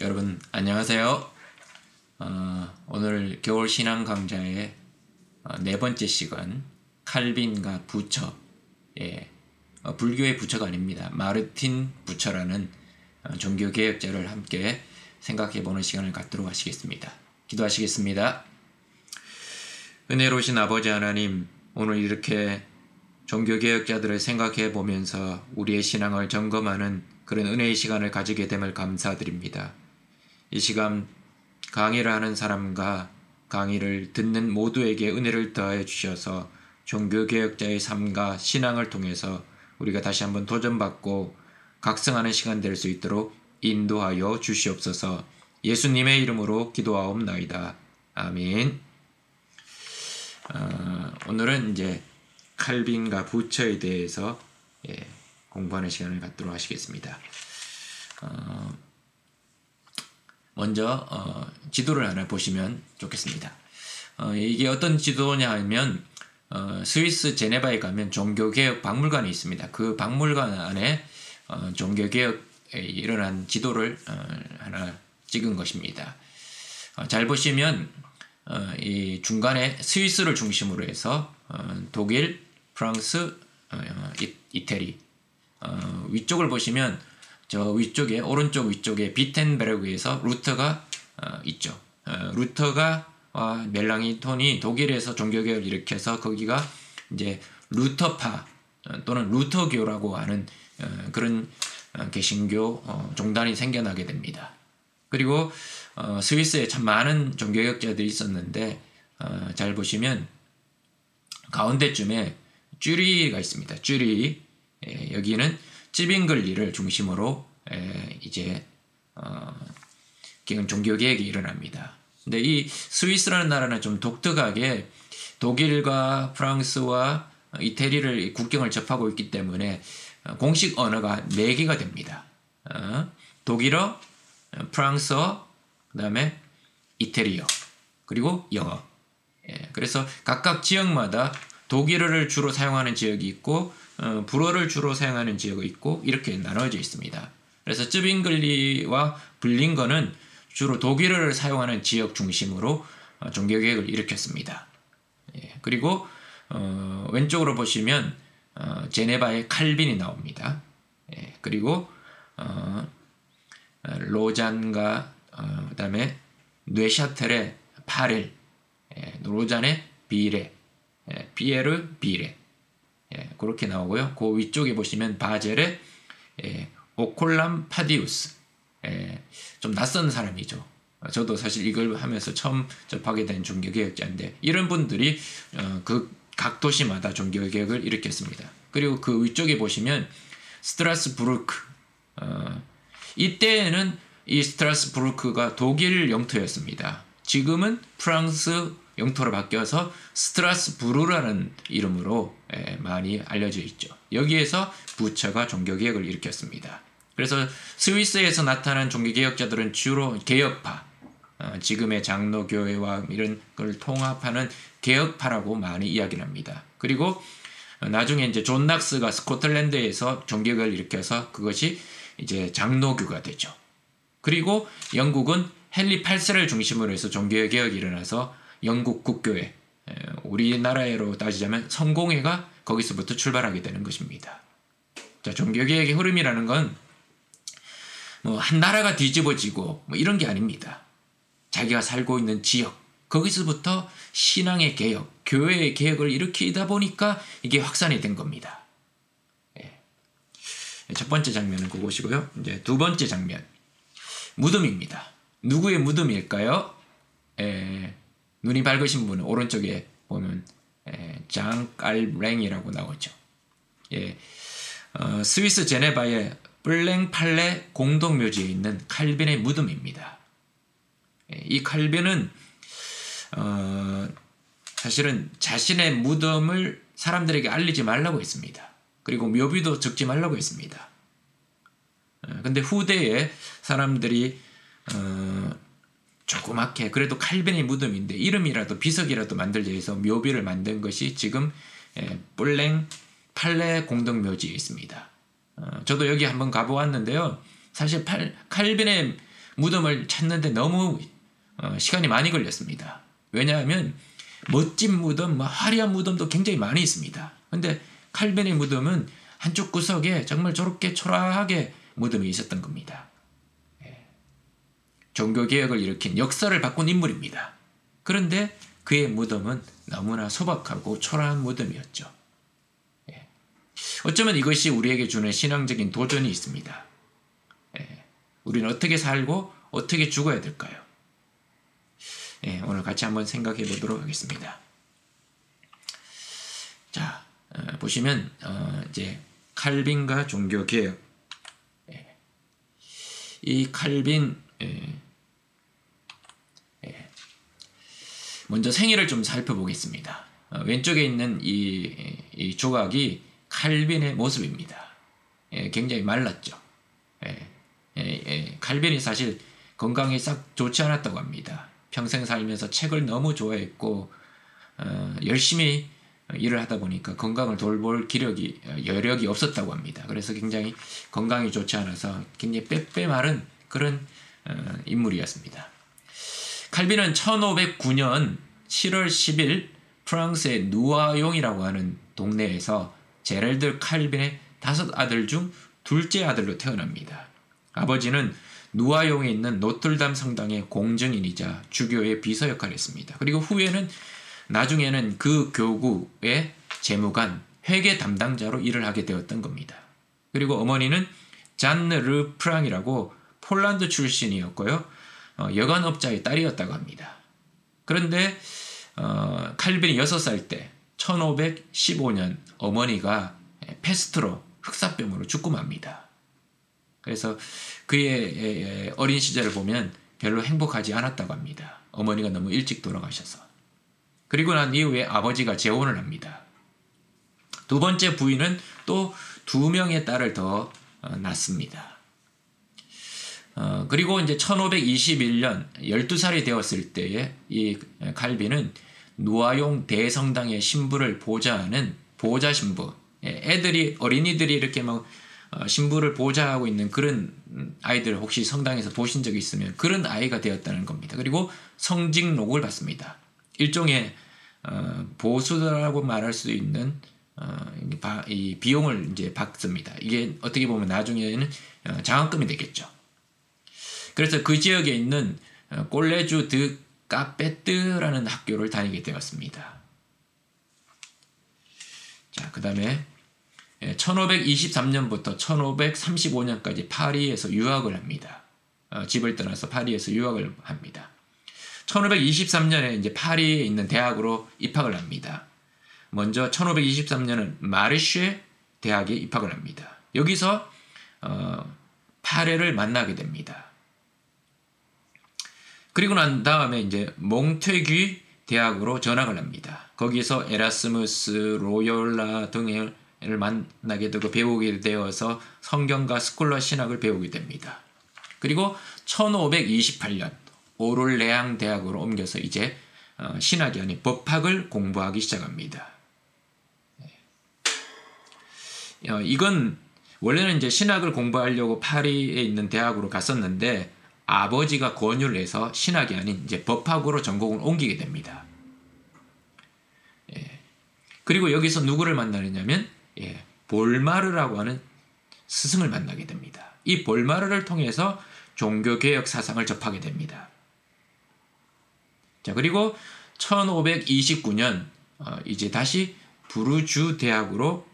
여러분 안녕하세요. 오늘 겨울 신앙 강좌의 네 번째 시간 칼빈과 부처, 불교의 부처가 아닙니다. 마르틴 부처라는 종교개혁자를 함께 생각해보는 시간을 갖도록 하시겠습니다. 기도하시겠습니다. 은혜로우신 아버지 하나님, 오늘 이렇게 종교개혁자들을 생각해보면서 우리의 신앙을 점검하는 그런 은혜의 시간을 가지게 됨을 감사드립니다. 이 시간 강의를 하는 사람과 강의를 듣는 모두에게 은혜를 더해 주셔서 종교개혁자의 삶과 신앙을 통해서 우리가 다시 한번 도전받고 각성하는 시간 될 수 있도록 인도하여 주시옵소서. 예수님의 이름으로 기도하옵나이다. 아멘. 오늘은 이제 칼빈과 부처에 대해서 공부하는 시간을 갖도록 하시겠습니다. 먼저 지도를 하나 보시면 좋겠습니다. 이게 어떤 지도냐 하면 스위스 제네바에 가면 종교개혁 박물관이 있습니다. 그 박물관 안에 종교개혁에 일어난 지도를 하나 찍은 것입니다. 잘 보시면 이 중간에 스위스를 중심으로 해서 독일, 프랑스, 이태리, 위쪽을 보시면 저 위쪽에 오른쪽 위쪽에 비텐베르그에서 루터가 있죠. 루터가 멜랑이톤이 독일에서 종교개혁을 일으켜서 거기가 이제 루터파 또는 루터교라고 하는 그런 개신교 종단이 생겨나게 됩니다. 그리고 스위스에 참 많은 종교개혁자들이 있었는데 잘 보시면 가운데쯤에 쭈리히가 있습니다. 쭈리히, 여기는 찌빙글리를 중심으로 이제 종교개혁이 일어납니다. 근데 이 스위스라는 나라는 좀 독특하게 독일과 프랑스와 이태리를 국경을 접하고 있기 때문에 공식 언어가 4개가 됩니다. 독일어, 프랑스어, 그 다음에 이태리어, 그리고 영어. 그래서 각각 지역마다 독일어를 주로 사용하는 지역이 있고 불어를 주로 사용하는 지역이 있고 이렇게 나눠져 있습니다. 그래서 쯔빙글리와 블링거는 주로 독일어를 사용하는 지역 중심으로 종교개혁을 일으켰습니다. 그리고 왼쪽으로 보시면 제네바의 칼빈이 나옵니다. 그리고 로잔과 그 다음에 뇌샤텔의 파렐, 로잔의 비레, 피에르 비레, 그렇게 나오고요. 그 위쪽에 보시면 바젤의 오콜람 파디우스, 좀 낯선 사람이죠. 저도 사실 이걸 하면서 처음 접하게 된 종교개혁자인데 이런 분들이 그 각 도시마다 종교개혁을 일으켰습니다. 그리고 그 위쪽에 보시면 스트라스부르크, 이때에는 이 스트라스부르크가 독일 영토였습니다. 지금은 프랑스 영토로 바뀌어서 스트라스부르라는 이름으로 많이 알려져 있죠. 여기에서 부처가 종교개혁을 일으켰습니다. 그래서 스위스에서 나타난 종교개혁자들은 주로 개혁파, 지금의 장로교회와 이런 걸 통합하는 개혁파라고 많이 이야기를 합니다. 그리고 나중에 이제 존 낙스가 스코틀랜드에서 종교개혁을 일으켜서 그것이 이제 장로교가 되죠. 그리고 영국은 헨리 8세를 중심으로 해서 종교개혁이 일어나서 영국 국교회, 우리나라로 따지자면 성공회가 거기서부터 출발하게 되는 것입니다. 자, 종교개혁의 흐름이라는 건 뭐 한 나라가 뒤집어지고 뭐 이런 게 아닙니다. 자기가 살고 있는 지역, 거기서부터 신앙의 개혁, 교회의 개혁을 일으키다 보니까 이게 확산이 된 겁니다. 첫 번째 장면은 그것이고요. 이제 두 번째 장면, 무덤입니다. 누구의 무덤일까요? 눈이 밝으신 분은 오른쪽에 보면 장 깔랭이라고 나오죠. 스위스 제네바의 블랭팔레 공동묘지에 있는 칼빈의 무덤입니다. 이 칼빈은 사실은 자신의 무덤을 사람들에게 알리지 말라고 했습니다. 그리고 묘비도 적지 말라고 했습니다. 근데 후대에 사람들이 조그맣게 그래도 칼빈의 무덤인데 이름이라도 비석이라도 만들자 해서 묘비를 만든 것이 지금 블랭 팔레 공동묘지에 있습니다. 저도 여기 한번 가보았는데요. 사실 칼빈의 무덤을 찾는데 너무 시간이 많이 걸렸습니다. 왜냐하면 멋진 무덤, 화려한 무덤도 굉장히 많이 있습니다. 근데 칼빈의 무덤은 한쪽 구석에 정말 저렇게 초라하게 무덤이 있었던 겁니다. 종교개혁을 일으킨 역사를 바꾼 인물입니다. 그런데 그의 무덤은 너무나 소박하고 초라한 무덤이었죠. 어쩌면 이것이 우리에게 주는 신앙적인 도전이 있습니다. 우리는 어떻게 살고 어떻게 죽어야 될까요? 오늘 같이 한번 생각해 보도록 하겠습니다. 자, 보시면 이제 칼빈과 종교개혁. 이 칼빈 먼저 생애를 좀 살펴보겠습니다. 왼쪽에 있는 이 조각이 칼빈의 모습입니다. 굉장히 말랐죠. 칼빈이 사실 건강이 싹 좋지 않았다고 합니다. 평생 살면서 책을 너무 좋아했고 열심히 일을 하다 보니까 건강을 돌볼 여력이 없었다고 합니다. 그래서 굉장히 건강이 좋지 않아서 굉장히 빼빼 마른 그런 인물이었습니다. 칼빈은 1509년 7월 10일 프랑스의 누아용이라고 하는 동네에서 제럴드 칼빈의 5 아들 중 둘째 아들로 태어납니다. 아버지는 누아용에 있는 노틀담 성당의 공증인이자 주교의 비서 역할을 했습니다. 그리고 나중에는 그 교구의 재무관, 회계 담당자로 일을 하게 되었던 겁니다. 그리고 어머니는 잔느 르 프랑이라고 폴란드 출신이었고요. 여관업자의 딸이었다고 합니다. 그런데 칼빈이 6살 때 1515년 어머니가 페스트로 흑사병으로 죽고 맙니다. 그래서 그의 어린 시절을 보면 별로 행복하지 않았다고 합니다. 어머니가 너무 일찍 돌아가셔서. 그리고 난 이후에 아버지가 재혼을 합니다. 두 번째 부인은 또 2명의 딸을 더 낳습니다. 그리고 이제 1521년 12살이 되었을 때에 이 칼빈은 누아용 대성당의 신부를 보좌하는 보좌 신부, 어린이들이 이렇게 막 신부를 보좌하고 있는 그런 아이들 혹시 성당에서 보신 적이 있으면 그런 아이가 되었다는 겁니다. 그리고 성직록을 받습니다. 일종의 보수라고 말할 수 있는 이 비용을 이제 받습니다. 이게 어떻게 보면 나중에는 장학금이 되겠죠. 그래서 그 지역에 있는 꼴레주 드 카페트라는 학교를 다니게 되었습니다. 자, 그 다음에 1523년부터 1535년까지 파리에서 유학을 합니다. 집을 떠나서 파리에서 유학을 합니다. 1523년에 이제 파리에 있는 대학으로 입학을 합니다. 먼저 1523년은 마르쉐 대학에 입학을 합니다. 여기서 파레를 만나게 됩니다. 그리고 난 다음에 이제 몽테규 대학으로 전학을 합니다. 거기서 에라스무스, 로열라 등을 만나게 되고 배우게 되어서 성경과 스콜라 신학을 배우게 됩니다. 그리고 1528년 오를레앙 대학으로 옮겨서 이제 신학이 아닌 법학을 공부하기 시작합니다. 이건 원래는 이제 신학을 공부하려고 파리에 있는 대학으로 갔었는데 아버지가 권유를 해서 신학이 아닌 이제 법학으로 전공을 옮기게 됩니다. 그리고 여기서 누구를 만나느냐면 볼마르라고 하는 스승을 만나게 됩니다. 이 볼마르를 통해서 종교개혁 사상을 접하게 됩니다. 자, 그리고 1529년 이제 다시 부르주 대학으로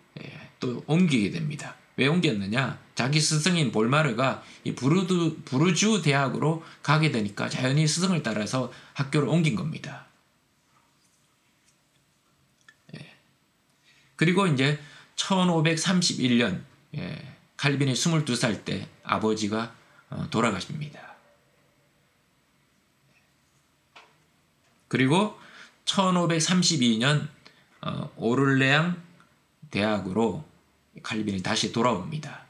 또 옮기게 됩니다. 왜 옮겼느냐? 자기 스승인 볼마르가 이 부르주 대학으로 가게 되니까 자연히 스승을 따라서 학교를 옮긴 겁니다. 그리고 이제 1531년 칼빈이 22살 때 아버지가 돌아가십니다. 그리고 1532년 오를레앙 대학으로 칼빈이 다시 돌아옵니다.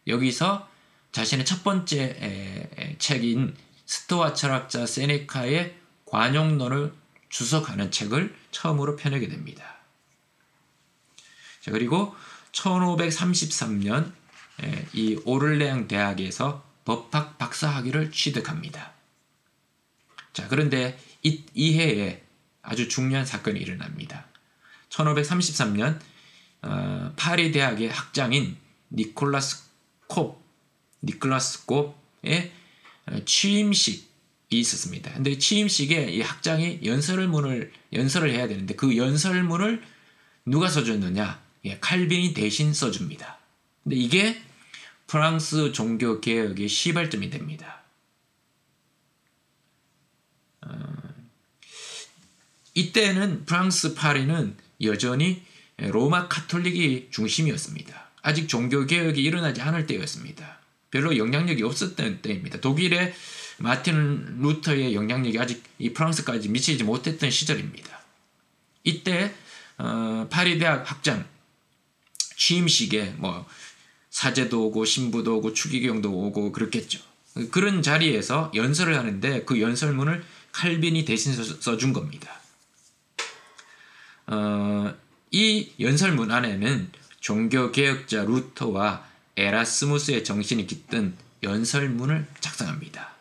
여기서 자신의 첫 번째 책인 스토아 철학자 세네카의 관용론을 주석하는 책을 처음으로 펴내게 됩니다. 자, 그리고 1533년 이 오를레앙 대학에서 법학 박사학위를 취득합니다. 자, 그런데 이 해에 아주 중요한 사건이 일어납니다. 1533년 파리 대학의 학장인 니콜라스 콥의 취임식이 있었습니다. 근데 취임식에 이 학장이 연설을 해야 되는데 그 연설문을 누가 써줬느냐? 칼빈이 대신 써줍니다. 근데 이게 프랑스 종교 개혁의 시발점이 됩니다. 이때는 프랑스 파리는 여전히 로마 카톨릭이 중심이었습니다. 아직 종교 개혁이 일어나지 않을 때였습니다. 별로 영향력이 없었던 때입니다. 독일의 마틴 루터의 영향력이 아직 이 프랑스까지 미치지 못했던 시절입니다. 이때 파리 대학 학장 취임식에 뭐 사제도 오고 신부도 오고 추기경도 오고 그렇겠죠. 그런 자리에서 연설을 하는데 그 연설문을 칼빈이 대신 써준 겁니다. 이 연설문 안에는 종교개혁자 루터와 에라스무스의 정신이 깃든 연설문을 작성합니다.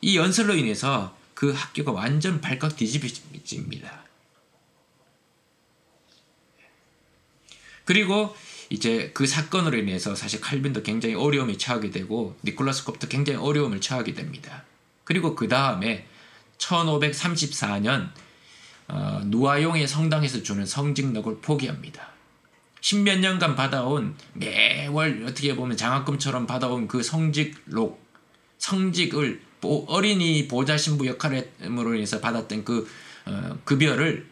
이 연설로 인해서 그 학교가 완전 발칵 뒤집어집니다. 그리고 이제 그 사건으로 인해서 사실 칼빈도 굉장히 어려움에 처하게 되고 니콜라스 콥도 굉장히 어려움을 처하게 됩니다. 그리고 그 다음에 1534년 누아용의 성당에서 주는 성직록을 포기합니다. 십몇 년간 받아온 매월 어떻게 보면 장학금처럼 받아온 그 성직을 어린이 보좌 신부 역할으로 인해서 받았던 그 급여를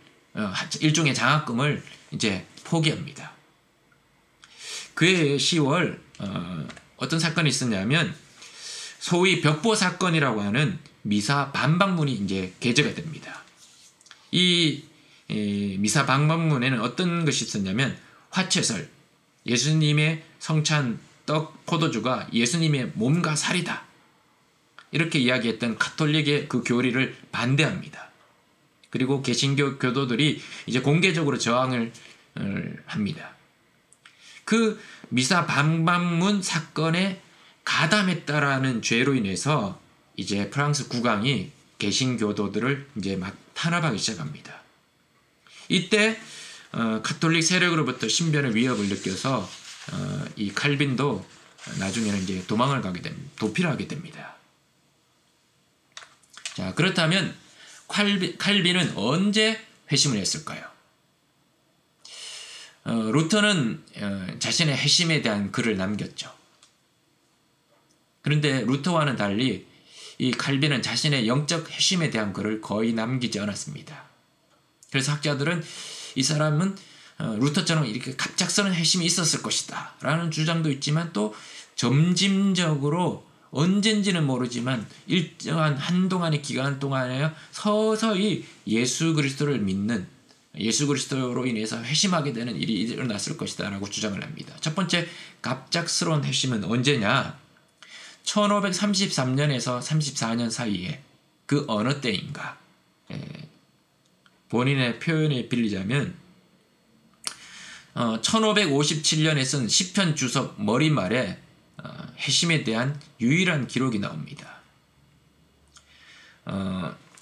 일종의 장학금을 이제 포기합니다. 그해 10월 어떤 사건이 있었냐면 소위 벽보 사건이라고 하는 미사 반박문이 이제 게재가 됩니다. 이 미사 반박문에는 어떤 것이 있었냐면 화채설, 예수님의 성찬 떡 포도주가 예수님의 몸과 살이다. 이렇게 이야기했던 카톨릭의 그 교리를 반대합니다. 그리고 개신교 교도들이 이제 공개적으로 저항을 합니다. 그 미사 반박문 사건에 가담했다라는 죄로 인해서 이제 프랑스 국왕이 개신교도들을 이제 막 탄압하기 시작합니다. 이때 카톨릭 세력으로부터 신변의 위협을 느껴서 이 칼빈도 나중에는 이제 도망을 가게 됩니다. 도피를 하게 됩니다. 자, 그렇다면 칼빈은 언제 회심을 했을까요? 루터는 자신의 회심에 대한 글을 남겼죠. 그런데 루터와는 달리 이 칼빈은 자신의 영적 회심에 대한 글을 거의 남기지 않았습니다. 그래서 학자들은 이 사람은 루터처럼 이렇게 갑작스러운 회심이 있었을 것이다 라는 주장도 있지만 또 점진적으로 언젠지는 모르지만 일정한 한동안의 기간 동안에 서서히 예수 그리스도를 믿는 예수 그리스도로 인해서 회심하게 되는 일이 일어났을 것이다 라고 주장을 합니다. 첫 번째 갑작스러운 회심은 언제냐? 1533년에서 34년 사이에 그 어느 때인가? 본인의 표현에 빌리자면 1557년에 쓴 시편 주석 머리말에 회심에 대한 유일한 기록이 나옵니다.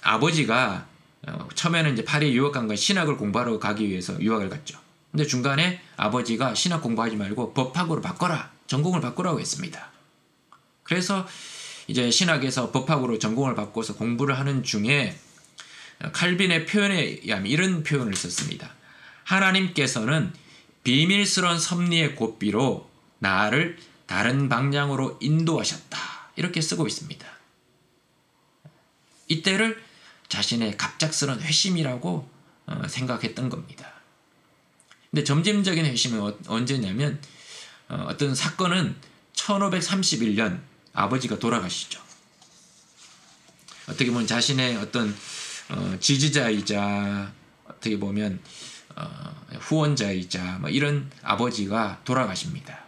아버지가 처음에는 이제 파리 유학 간 건 신학을 공부하러 가기 위해서 유학을 갔죠. 근데 중간에 아버지가 신학 공부하지 말고 법학으로 바꿔라, 전공을 바꾸라고 했습니다. 그래서 이제 신학에서 법학으로 전공을 바꿔서 공부를 하는 중에 칼빈의 표현에 의하면 이런 표현을 썼습니다. 하나님께서는 비밀스러운 섭리의 고삐로 나를 다른 방향으로 인도하셨다. 이렇게 쓰고 있습니다. 이때를 자신의 갑작스러운 회심이라고 생각했던 겁니다. 근데 점진적인 회심은 언제냐면 어떤 사건은 1531년 아버지가 돌아가시죠. 어떻게 보면 자신의 어떤 지지자이자 어떻게 보면 후원자이자 뭐 이런 아버지가 돌아가십니다.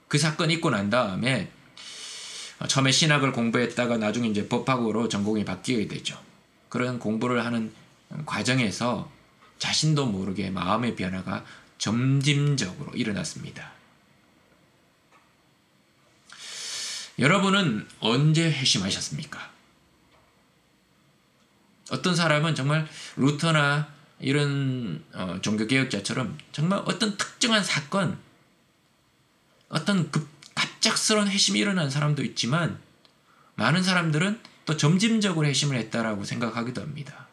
그 사건이 있고 난 다음에 처음에 신학을 공부했다가 나중에 이제 법학으로 전공이 바뀌게 되죠. 그런 공부를 하는 과정에서 자신도 모르게 마음의 변화가 점진적으로 일어났습니다. 여러분은 언제 회심하셨습니까? 어떤 사람은 정말 루터나 이런 종교개혁자처럼 정말 어떤 특정한 사건, 어떤 갑작스러운 회심이 일어난 사람도 있지만 많은 사람들은 또 점진적으로 회심을 했다라고 생각하기도 합니다.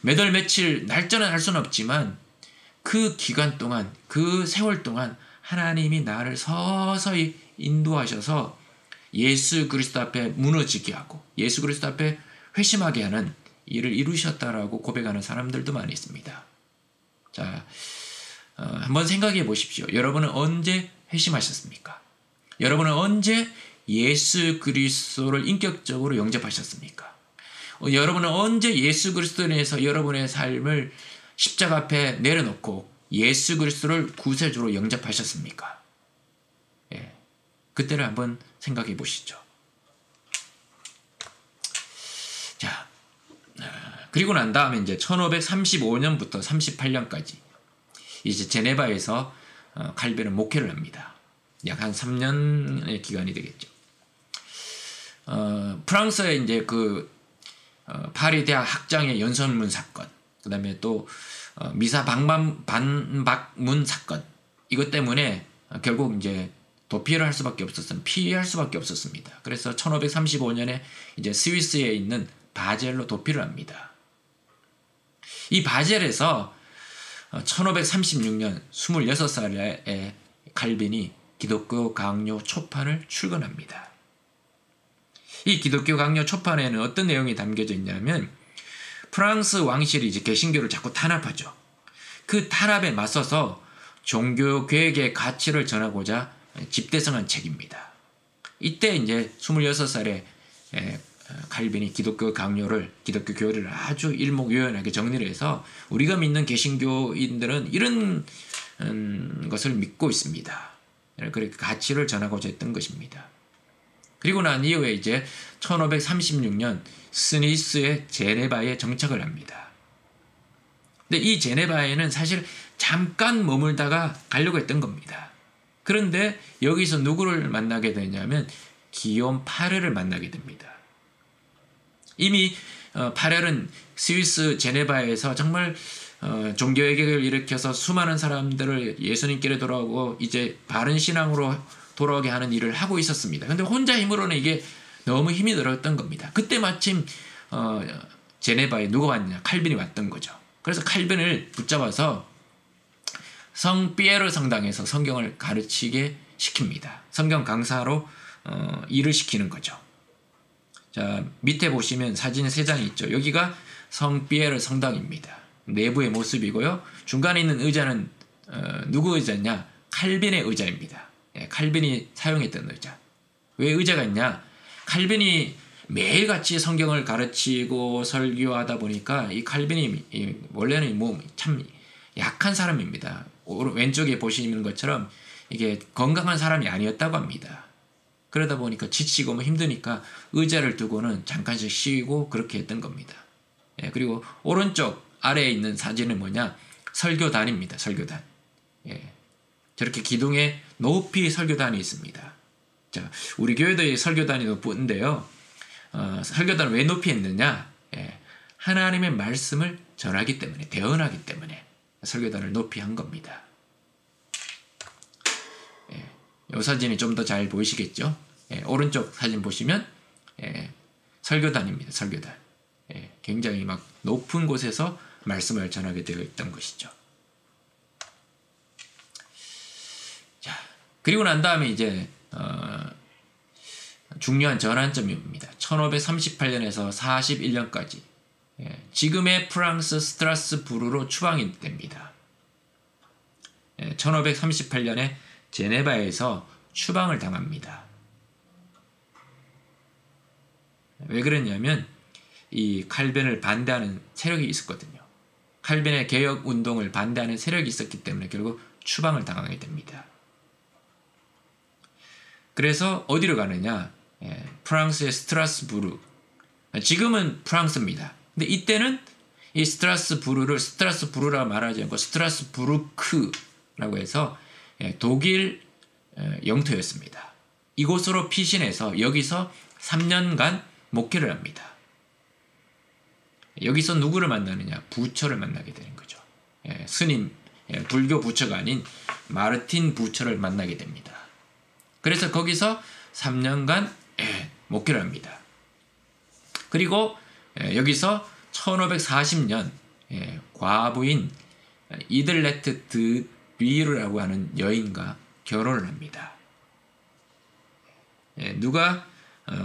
몇 월 며칠 날짜는 알 수는 없지만 그 기간 동안, 그 세월 동안 하나님이 나를 서서히 인도하셔서 예수 그리스도 앞에 무너지게 하고 예수 그리스도 앞에 회심하게 하는 일을 이루셨다라고 고백하는 사람들도 많이 있습니다. 자, 한번 생각해 보십시오. 여러분은 언제 회심하셨습니까? 여러분은 언제 예수 그리스도를 인격적으로 영접하셨습니까? 여러분은 언제 예수 그리스도에 대해서 여러분의 삶을 십자가 앞에 내려놓고 예수 그리스도를 구세주로 영접하셨습니까? 예, 그때를 한번 생각해 보시죠. 자, 그리고 난 다음에 이제 1535년부터 38년까지 이제 제네바에서 칼빈은 목회를 합니다. 약 한 3년의 기간이 되겠죠. 프랑스의 이제 파리 대학 학장의 연설문 사건, 그 다음에 또 미사 반박문 사건, 이것 때문에 결국 이제 도피를 할 수밖에 없었습니다. 피할 수밖에 없었습니다. 그래서 1535년에 이제 스위스에 있는 바젤로 도피를 합니다. 이 바젤에서 1536년 26살의 칼빈이 기독교 강요 초판을 출간합니다. 이 기독교 강요 초판에는 어떤 내용이 담겨져 있냐면 프랑스 왕실이 이제 개신교를 자꾸 탄압하죠. 그 탄압에 맞서서 종교 계획의 가치를 전하고자 집대성한 책입니다. 이때 이제 26살의 칼빈이 기독교 강요를, 기독교 교리를 아주 일목요연하게 정리를 해서 우리가 믿는 개신교인들은 이런 것을 믿고 있습니다. 그렇게 가치를 전하고자 했던 것입니다. 그리고 난 이후에 이제 1536년 스위스의 제네바에 정착을 합니다. 근데 이 제네바에는 사실 잠깐 머물다가 가려고 했던 겁니다. 그런데 여기서 누구를 만나게 되냐면 기욤 파레를 만나게 됩니다. 이미 파렐은 스위스 제네바에서 정말 종교개혁을 일으켜서 수많은 사람들을 예수님께로 돌아오고 이제 바른 신앙으로 돌아오게 하는 일을 하고 있었습니다. 그런데 혼자 힘으로는 이게 너무 힘이 들었던 겁니다. 그때 마침 제네바에 누가 왔냐? 칼빈이 왔던 거죠. 그래서 칼빈을 붙잡아서 성 피에르 성당에서 성경을 가르치게 시킵니다. 성경 강사로 일을 시키는 거죠. 자, 밑에 보시면 사진 3장이 있죠. 여기가 성 피에르 성당입니다. 내부의 모습이고요. 중간에 있는 의자는 누구 의자냐? 칼빈의 의자입니다. 예, 칼빈이 사용했던 의자. 왜 의자가 있냐? 칼빈이 매일같이 성경을 가르치고 설교하다 보니까 이 칼빈이 원래는 뭐 참 약한 사람입니다. 왼쪽에 보시는 것처럼 이게 건강한 사람이 아니었다고 합니다. 그러다 보니까 지치고 뭐 힘드니까 의자를 두고는 잠깐씩 쉬고 그렇게 했던 겁니다. 예, 그리고 오른쪽 아래에 있는 사진은 뭐냐? 설교단입니다. 설교단. 예, 저렇게 기둥에 높이 설교단이 있습니다. 자, 우리 교회도 설교단이 높은데요. 설교단을 왜 높이 했느냐? 예, 하나님의 말씀을 전하기 때문에, 대언하기 때문에 설교단을 높이 한 겁니다. 예, 이 사진이 좀 더 잘 보이시겠죠? 예, 오른쪽 사진 보시면 설교단입니다. 설교단. 예, 굉장히 막 높은 곳에서 말씀을 전하게 되어 있던 것이죠. 자, 그리고 난 다음에 이제 중요한 전환점입니다. 1538년에서 41년까지 지금의 프랑스 스트라스부르로 추방이 됩니다. 1538년에 제네바에서 추방을 당합니다. 왜 그랬냐면 이 칼빈을 반대하는 세력이 있었거든요. 칼빈의 개혁 운동을 반대하는 세력이 있었기 때문에 결국 추방을 당하게 됩니다. 그래서 어디로 가느냐? 프랑스의 스트라스부르. 지금은 프랑스입니다. 근데 이때는 이 스트라스부르를 스트라스부르라고 말하지 않고 스트라스부르크라고 해서 독일 영토였습니다. 이곳으로 피신해서 여기서 3년간 목회를 합니다. 여기서 누구를 만나느냐? 부처를 만나게 되는 거죠. 스님, 불교 부처가 아닌 마르틴 부처를 만나게 됩니다. 그래서 거기서 3년간 목회를 합니다. 그리고 여기서 1540년 과부인 이들레트 드 비르라고 하는 여인과 결혼을 합니다. 누가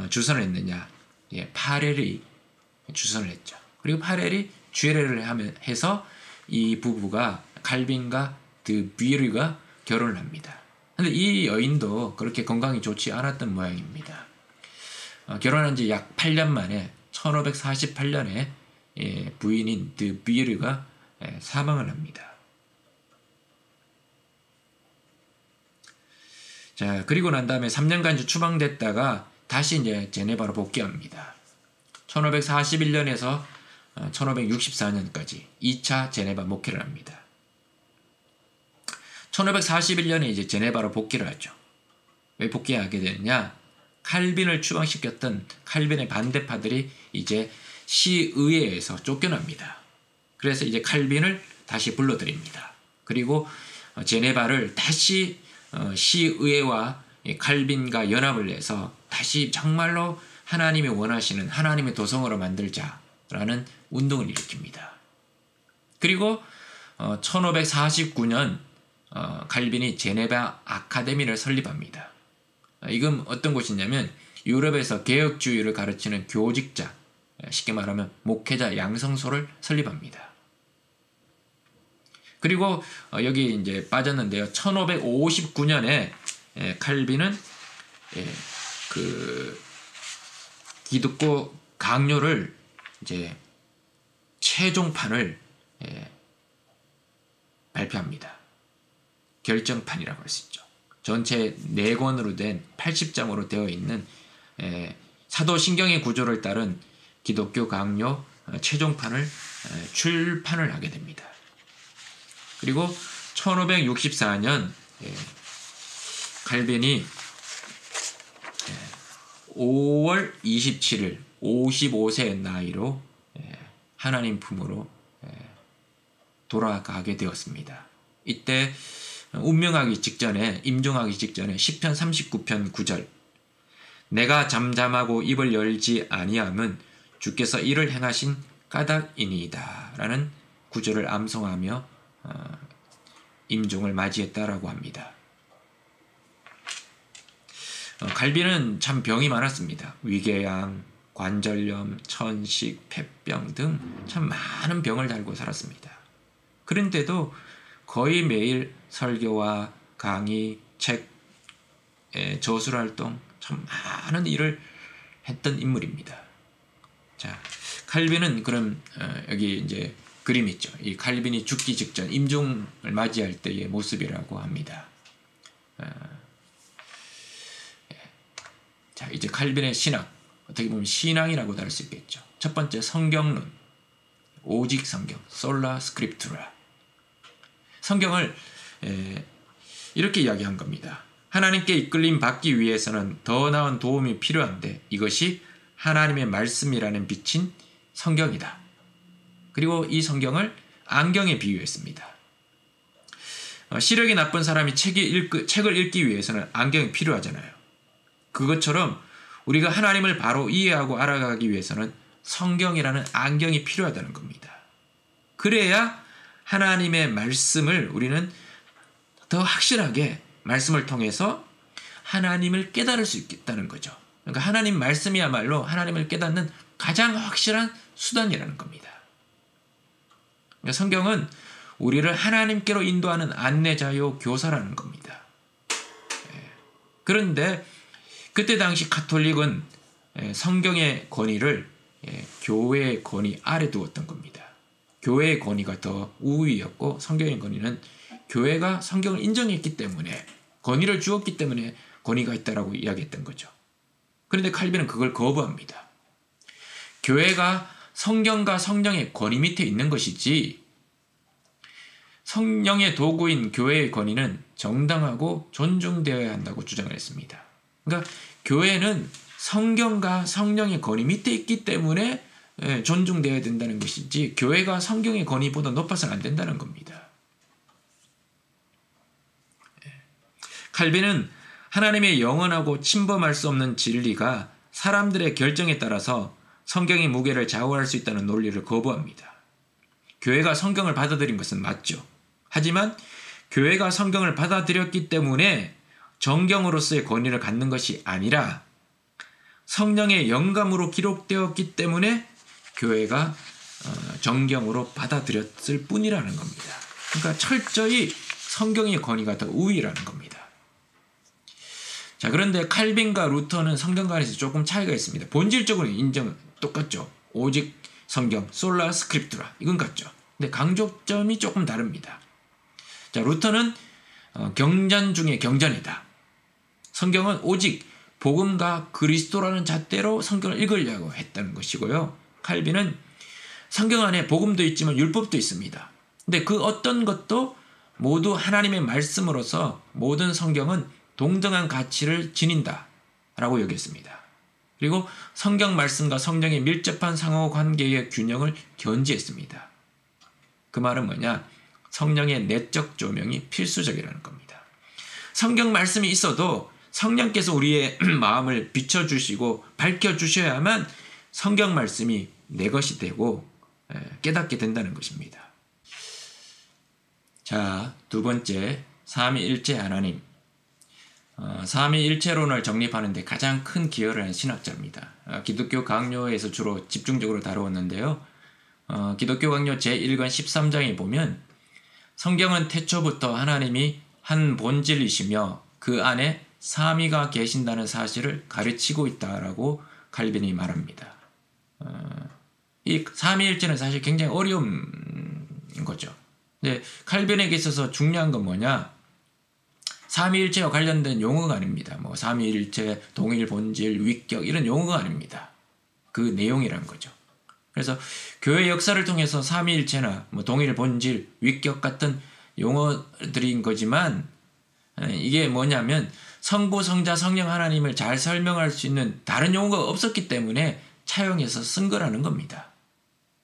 주선을 했느냐? 파렐이 주선을 했죠. 그리고 파렐이 주례를 해서 이 부부가 칼빈과 드 비르가 결혼을 합니다. 근데 이 여인도 그렇게 건강이 좋지 않았던 모양입니다. 결혼한 지 약 8년 만에 1548년에 부인인 드 비르가 사망을 합니다. 자, 그리고 난 다음에 3년간 추방됐다가 다시 이제 제네바로 복귀합니다. 1541년에서 1564년까지 2차 제네바 목회를 합니다. 1541년에 이제 제네바로 복귀를 하죠. 왜 복귀하게 되느냐? 칼빈을 추방시켰던 칼빈의 반대파들이 이제 시의회에서 쫓겨납니다. 그래서 이제 칼빈을 다시 불러들입니다. 그리고 제네바를 다시 시의회와 칼빈과 연합을 해서 다시 정말로 하나님이 원하시는 하나님의 도성으로 만들자라는 운동을 일으킵니다. 그리고 1549년 칼빈이 제네바 아카데미를 설립합니다. 이건 어떤 곳이냐면 유럽에서 개혁주의를 가르치는 교직자, 쉽게 말하면 목회자 양성소를 설립합니다. 그리고 여기 이제 빠졌는데요. 1559년에 칼빈은 그 기독교 강요를 이제 최종판을 발표합니다. 결정판이라고 할 수 있죠. 전체 4권으로 된 80장으로 되어 있는 사도신경의 구조를 따른 기독교 강요 최종판을 출판을 하게 됩니다. 그리고 1564년 칼빈이 5월 27일 55세의 나이로 하나님 품으로 돌아가게 되었습니다. 이때 운명하기 직전에 임종하기 직전에 시편 39편 9절 내가 잠잠하고 입을 열지 아니함은 주께서 이를 행하신 까닭이니이다 라는 구절을 암송하며 임종을 맞이했다라고 합니다. 칼빈은 참 병이 많았습니다. 위궤양, 관절염, 천식, 폐병 등 참 많은 병을 달고 살았습니다. 그런데도 거의 매일 설교와 강의, 책, 저술활동 참 많은 일을 했던 인물입니다. 자, 칼빈은 그럼 여기 이제 그림 있죠. 이 칼빈이 죽기 직전 임종을 맞이할 때의 모습이라고 합니다. 자, 이제 칼빈의 신학, 어떻게 보면 신앙이라고도 할 수 있겠죠. 첫 번째 성경론, 오직 성경, 솔라 스크립투라. 성경을 이렇게 이야기한 겁니다. 하나님께 이끌림 받기 위해서는 더 나은 도움이 필요한데 이것이 하나님의 말씀이라는 빛인 성경이다. 그리고 이 성경을 안경에 비유했습니다. 시력이 나쁜 사람이 책을 읽기 위해서는 안경이 필요하잖아요. 그것처럼 우리가 하나님을 바로 이해하고 알아가기 위해서는 성경이라는 안경이 필요하다는 겁니다. 그래야 하나님의 말씀을 우리는 더 확실하게 말씀을 통해서 하나님을 깨달을 수 있겠다는 거죠. 그러니까 하나님 말씀이야말로 하나님을 깨닫는 가장 확실한 수단이라는 겁니다. 그러니까 성경은 우리를 하나님께로 인도하는 안내자요 교사라는 겁니다. 그런데 그때 당시 가톨릭은 성경의 권위를 교회의 권위 아래 두었던 겁니다. 교회의 권위가 더 우위였고 성경의 권위는 교회가 성경을 인정했기 때문에 권위를 주었기 때문에 권위가 있다라고 이야기했던 거죠. 그런데 칼빈은 그걸 거부합니다. 교회가 성경과 성령의 권위 밑에 있는 것이지 성령의 도구인 교회의 권위는 정당하고 존중되어야 한다고 주장을 했습니다. 그러니까 교회는 성경과 성령의 권위 밑에 있기 때문에 존중되어야 된다는 것이지 교회가 성경의 권위보다 높아서는 안 된다는 겁니다. 칼빈은 하나님의 영원하고 침범할 수 없는 진리가 사람들의 결정에 따라서 성경의 무게를 좌우할 수 있다는 논리를 거부합니다. 교회가 성경을 받아들인 것은 맞죠. 하지만 교회가 성경을 받아들였기 때문에 정경으로서의 권위를 갖는 것이 아니라 성령의 영감으로 기록되었기 때문에 교회가 정경으로 받아들였을 뿐이라는 겁니다. 그러니까 철저히 성경의 권위가 더 우위라는 겁니다. 자, 그런데 칼빈과 루터는 성경 관에서 조금 차이가 있습니다. 본질적으로 인정은 똑같죠. 오직 성경, 솔라 스크립투라 이건 같죠. 근데 강조점이 조금 다릅니다. 자, 루터는 경전 중에 경전이다. 성경은 오직 복음과 그리스도라는 잣대로 성경을 읽으려고 했다는 것이고요. 칼빈은 성경 안에 복음도 있지만 율법도 있습니다. 근데 그 어떤 것도 모두 하나님의 말씀으로서 모든 성경은 동등한 가치를 지닌다라고 여겼습니다. 그리고 성경 말씀과 성령의 밀접한 상호관계의 균형을 견지했습니다. 그 말은 뭐냐? 성령의 내적 조명이 필수적이라는 겁니다. 성경 말씀이 있어도 성령께서 우리의 마음을 비춰주시고 밝혀주셔야만 성경 말씀이 내 것이 되고 깨닫게 된다는 것입니다. 자, 두 번째, 삼위일체 하나님. 삼위일체론을 정립하는 데 가장 큰 기여를 한 신학자입니다. 기독교 강요에서 주로 집중적으로 다루었는데요. 기독교 강요 제1권 13장에 보면 성경은 태초부터 하나님이 한 본질이시며 그 안에 삼위가 계신다는 사실을 가르치고 있다라고 칼빈이 말합니다. 이 삼위일체는 사실 굉장히 어려운 거죠. 근데 칼빈에게 있어서 중요한 건 뭐냐? 삼위일체와 관련된 용어가 아닙니다. 뭐 삼위일체, 동일 본질, 위격 이런 용어가 아닙니다. 그 내용이라는 거죠. 그래서 교회 역사를 통해서 삼위일체나 뭐 동일 본질, 위격 같은 용어들인 거지만 이게 뭐냐면 성부, 성자, 성령 하나님을 잘 설명할 수 있는 다른 용어가 없었기 때문에 차용해서 쓴 거라는 겁니다.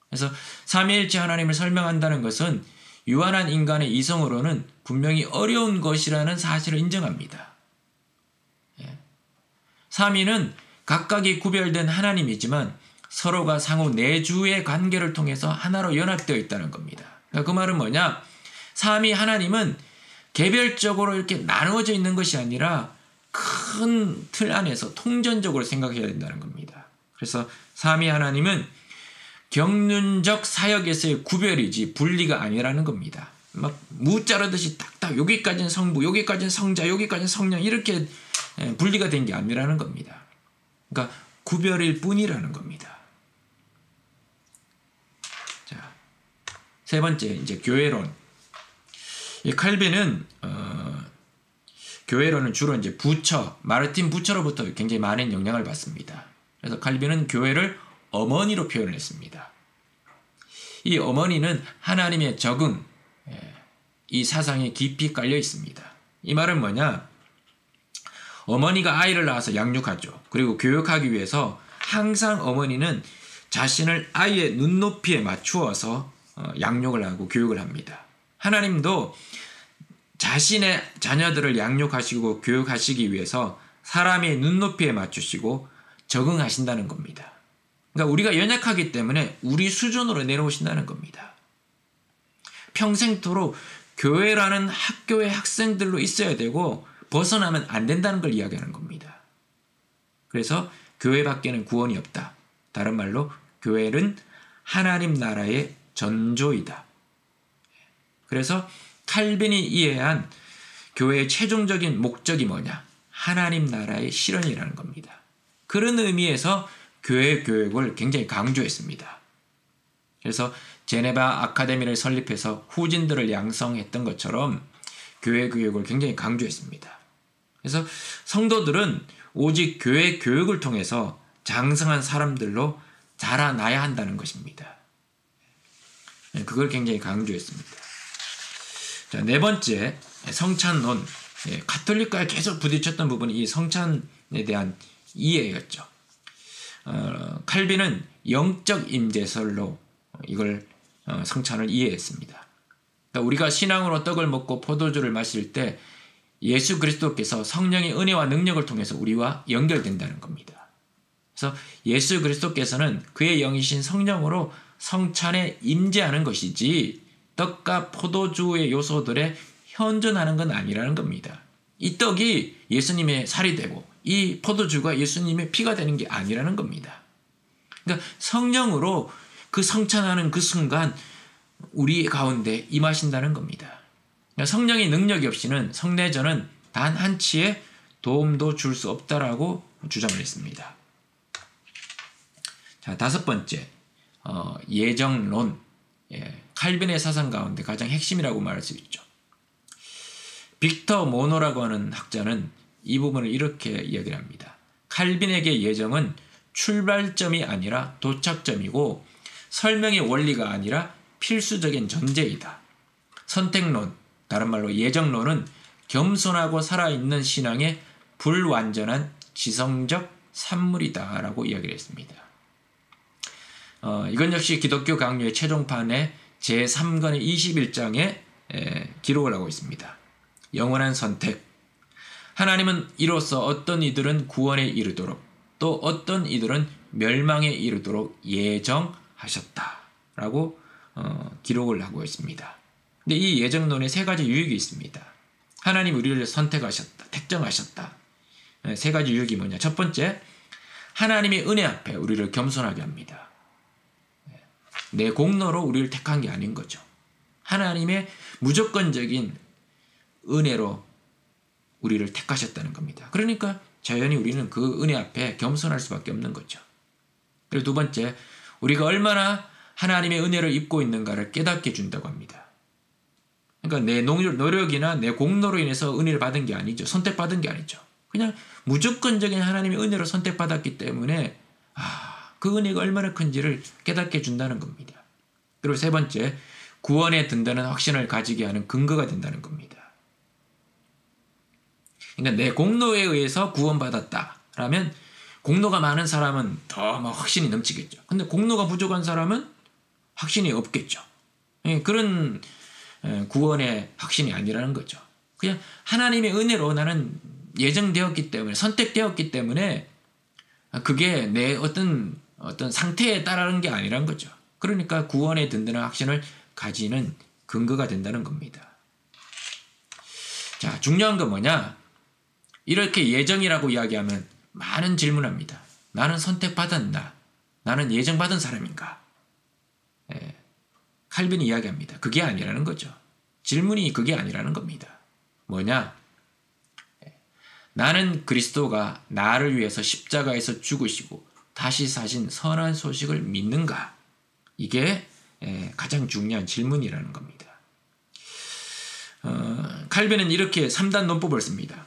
그래서 삼위일체 하나님을 설명한다는 것은 유한한 인간의 이성으로는 분명히 어려운 것이라는 사실을 인정합니다. 삼위는 각각이 구별된 하나님이지만 서로가 상호 내주의 관계를 통해서 하나로 연합되어 있다는 겁니다. 그러니까 그 말은 뭐냐? 삼위 하나님은 개별적으로 이렇게 나누어져 있는 것이 아니라 큰 틀 안에서 통전적으로 생각해야 된다는 겁니다. 그래서 삼위 하나님은 경륜적 사역에서의 구별이지 분리가 아니라는 겁니다. 막 무자르듯이 딱딱 여기까지는 성부, 여기까지는 성자, 여기까지는 성령 이렇게 분리가 된 게 아니라는 겁니다. 그러니까 구별일 뿐이라는 겁니다. 자, 세 번째 이제 교회론. 이 칼빈은 교회론은 주로 이제 부처, 마르틴 부처로부터 굉장히 많은 영향을 받습니다. 그래서 칼빈은 교회를 어머니로 표현을 했습니다. 이 어머니는 하나님의 적응, 이 사상에 깊이 깔려 있습니다. 이 말은 뭐냐? 어머니가 아이를 낳아서 양육하죠. 그리고 교육하기 위해서 항상 어머니는 자신을 아이의 눈높이에 맞추어서 양육을 하고 교육을 합니다. 하나님도 자신의 자녀들을 양육하시고 교육하시기 위해서 사람의 눈높이에 맞추시고 적응하신다는 겁니다. 그러니까 우리가 연약하기 때문에 우리 수준으로 내려오신다는 겁니다. 평생토록 교회라는 학교의 학생들로 있어야 되고 벗어나면 안 된다는 걸 이야기하는 겁니다. 그래서 교회 밖에는 구원이 없다. 다른 말로 교회는 하나님 나라의 전조이다. 그래서 칼빈이 이해한 교회의 최종적인 목적이 뭐냐? 하나님 나라의 실현이라는 겁니다. 그런 의미에서 교회 교육을 굉장히 강조했습니다. 그래서 제네바 아카데미를 설립해서 후진들을 양성했던 것처럼 교회 교육을 굉장히 강조했습니다. 그래서 성도들은 오직 교회 교육을 통해서 장성한 사람들로 자라나야 한다는 것입니다. 그걸 굉장히 강조했습니다. 자, 네 번째, 성찬론. 가톨릭과에 계속 부딪혔던 부분이 이 성찬 대한 이해였죠. 칼빈은 영적 임재설로 이걸 성찬을 이해했습니다. 그러니까 우리가 신앙으로 떡을 먹고 포도주를 마실 때 예수 그리스도께서 성령의 은혜와 능력을 통해서 우리와 연결된다는 겁니다. 그래서 예수 그리스도께서는 그의 영이신 성령으로 성찬에 임재하는 것이지 떡과 포도주의 요소들에 현존하는 건 아니라는 겁니다. 이 떡이 예수님의 살이 되고 이 포도주가 예수님의 피가 되는 게 아니라는 겁니다. 그러니까 성령으로 그 성찬하는 그 순간 우리 가운데 임하신다는 겁니다. 그러니까 성령의 능력이 없이는 성례전은 단 한 치의 도움도 줄 수 없다라고 주장을 했습니다. 자, 다섯 번째, 예정론. 칼빈의 사상 가운데 가장 핵심이라고 말할 수 있죠. 빅터 모노라고 하는 학자는 이 부분을 이렇게 이야기를 합니다. 칼빈에게 예정은 출발점이 아니라 도착점이고 설명의 원리가 아니라 필수적인 전제이다. 선택론, 다른 말로 예정론은 겸손하고 살아있는 신앙의 불완전한 지성적 산물이다라고 이야기를 했습니다. 이건 역시 기독교 강요의 최종판의 제3권의 21장에 기록을 하고 있습니다. 영원한 선택. 하나님은 이로써 어떤 이들은 구원에 이르도록 또 어떤 이들은 멸망에 이르도록 예정하셨다라고 기록을 하고 있습니다. 근데 이 예정론에 세 가지 유익이 있습니다. 하나님 우리를 선택하셨다, 택정하셨다. 세 가지 유익이 뭐냐? 첫 번째, 하나님의 은혜 앞에 우리를 겸손하게 합니다. 내 공로로 우리를 택한 게 아닌 거죠. 하나님의 무조건적인 은혜로 우리를 택하셨다는 겁니다. 그러니까 자연히 우리는 그 은혜 앞에 겸손할 수밖에 없는 거죠. 그리고 두 번째, 우리가 얼마나 하나님의 은혜를 입고 있는가를 깨닫게 준다고 합니다. 그러니까 내 노력이나 내 공로로 인해서 은혜를 받은 게 아니죠. 선택받은 게 아니죠. 그냥 무조건적인 하나님의 은혜로 선택받았기 때문에 그 은혜가 얼마나 큰지를 깨닫게 준다는 겁니다. 그리고 세 번째, 구원에 든다는 확신을 가지게 하는 근거가 된다는 겁니다. 그러니까 내 공로에 의해서 구원받았다라면 공로가 많은 사람은 더 확신이 넘치겠죠. 근데 공로가 부족한 사람은 확신이 없겠죠. 그런 구원의 확신이 아니라는 거죠. 그냥 하나님의 은혜로 나는 예정되었기 때문에, 선택되었기 때문에 그게 내 어떤 상태에 따르는 게 아니란 거죠. 그러니까 구원에 든든한 확신을 가지는 근거가 된다는 겁니다. 자, 중요한 건 뭐냐? 이렇게 예정이라고 이야기하면 많은 질문합니다. 나는 선택받았나? 나는 예정받은 사람인가? 칼빈이 이야기합니다. 그게 아니라는 거죠. 질문이 그게 아니라는 겁니다. 뭐냐? 나는 그리스도가 나를 위해서 십자가에서 죽으시고 다시 사신 선한 소식을 믿는가? 이게 가장 중요한 질문이라는 겁니다. 칼빈은 이렇게 3단 논법을 씁니다.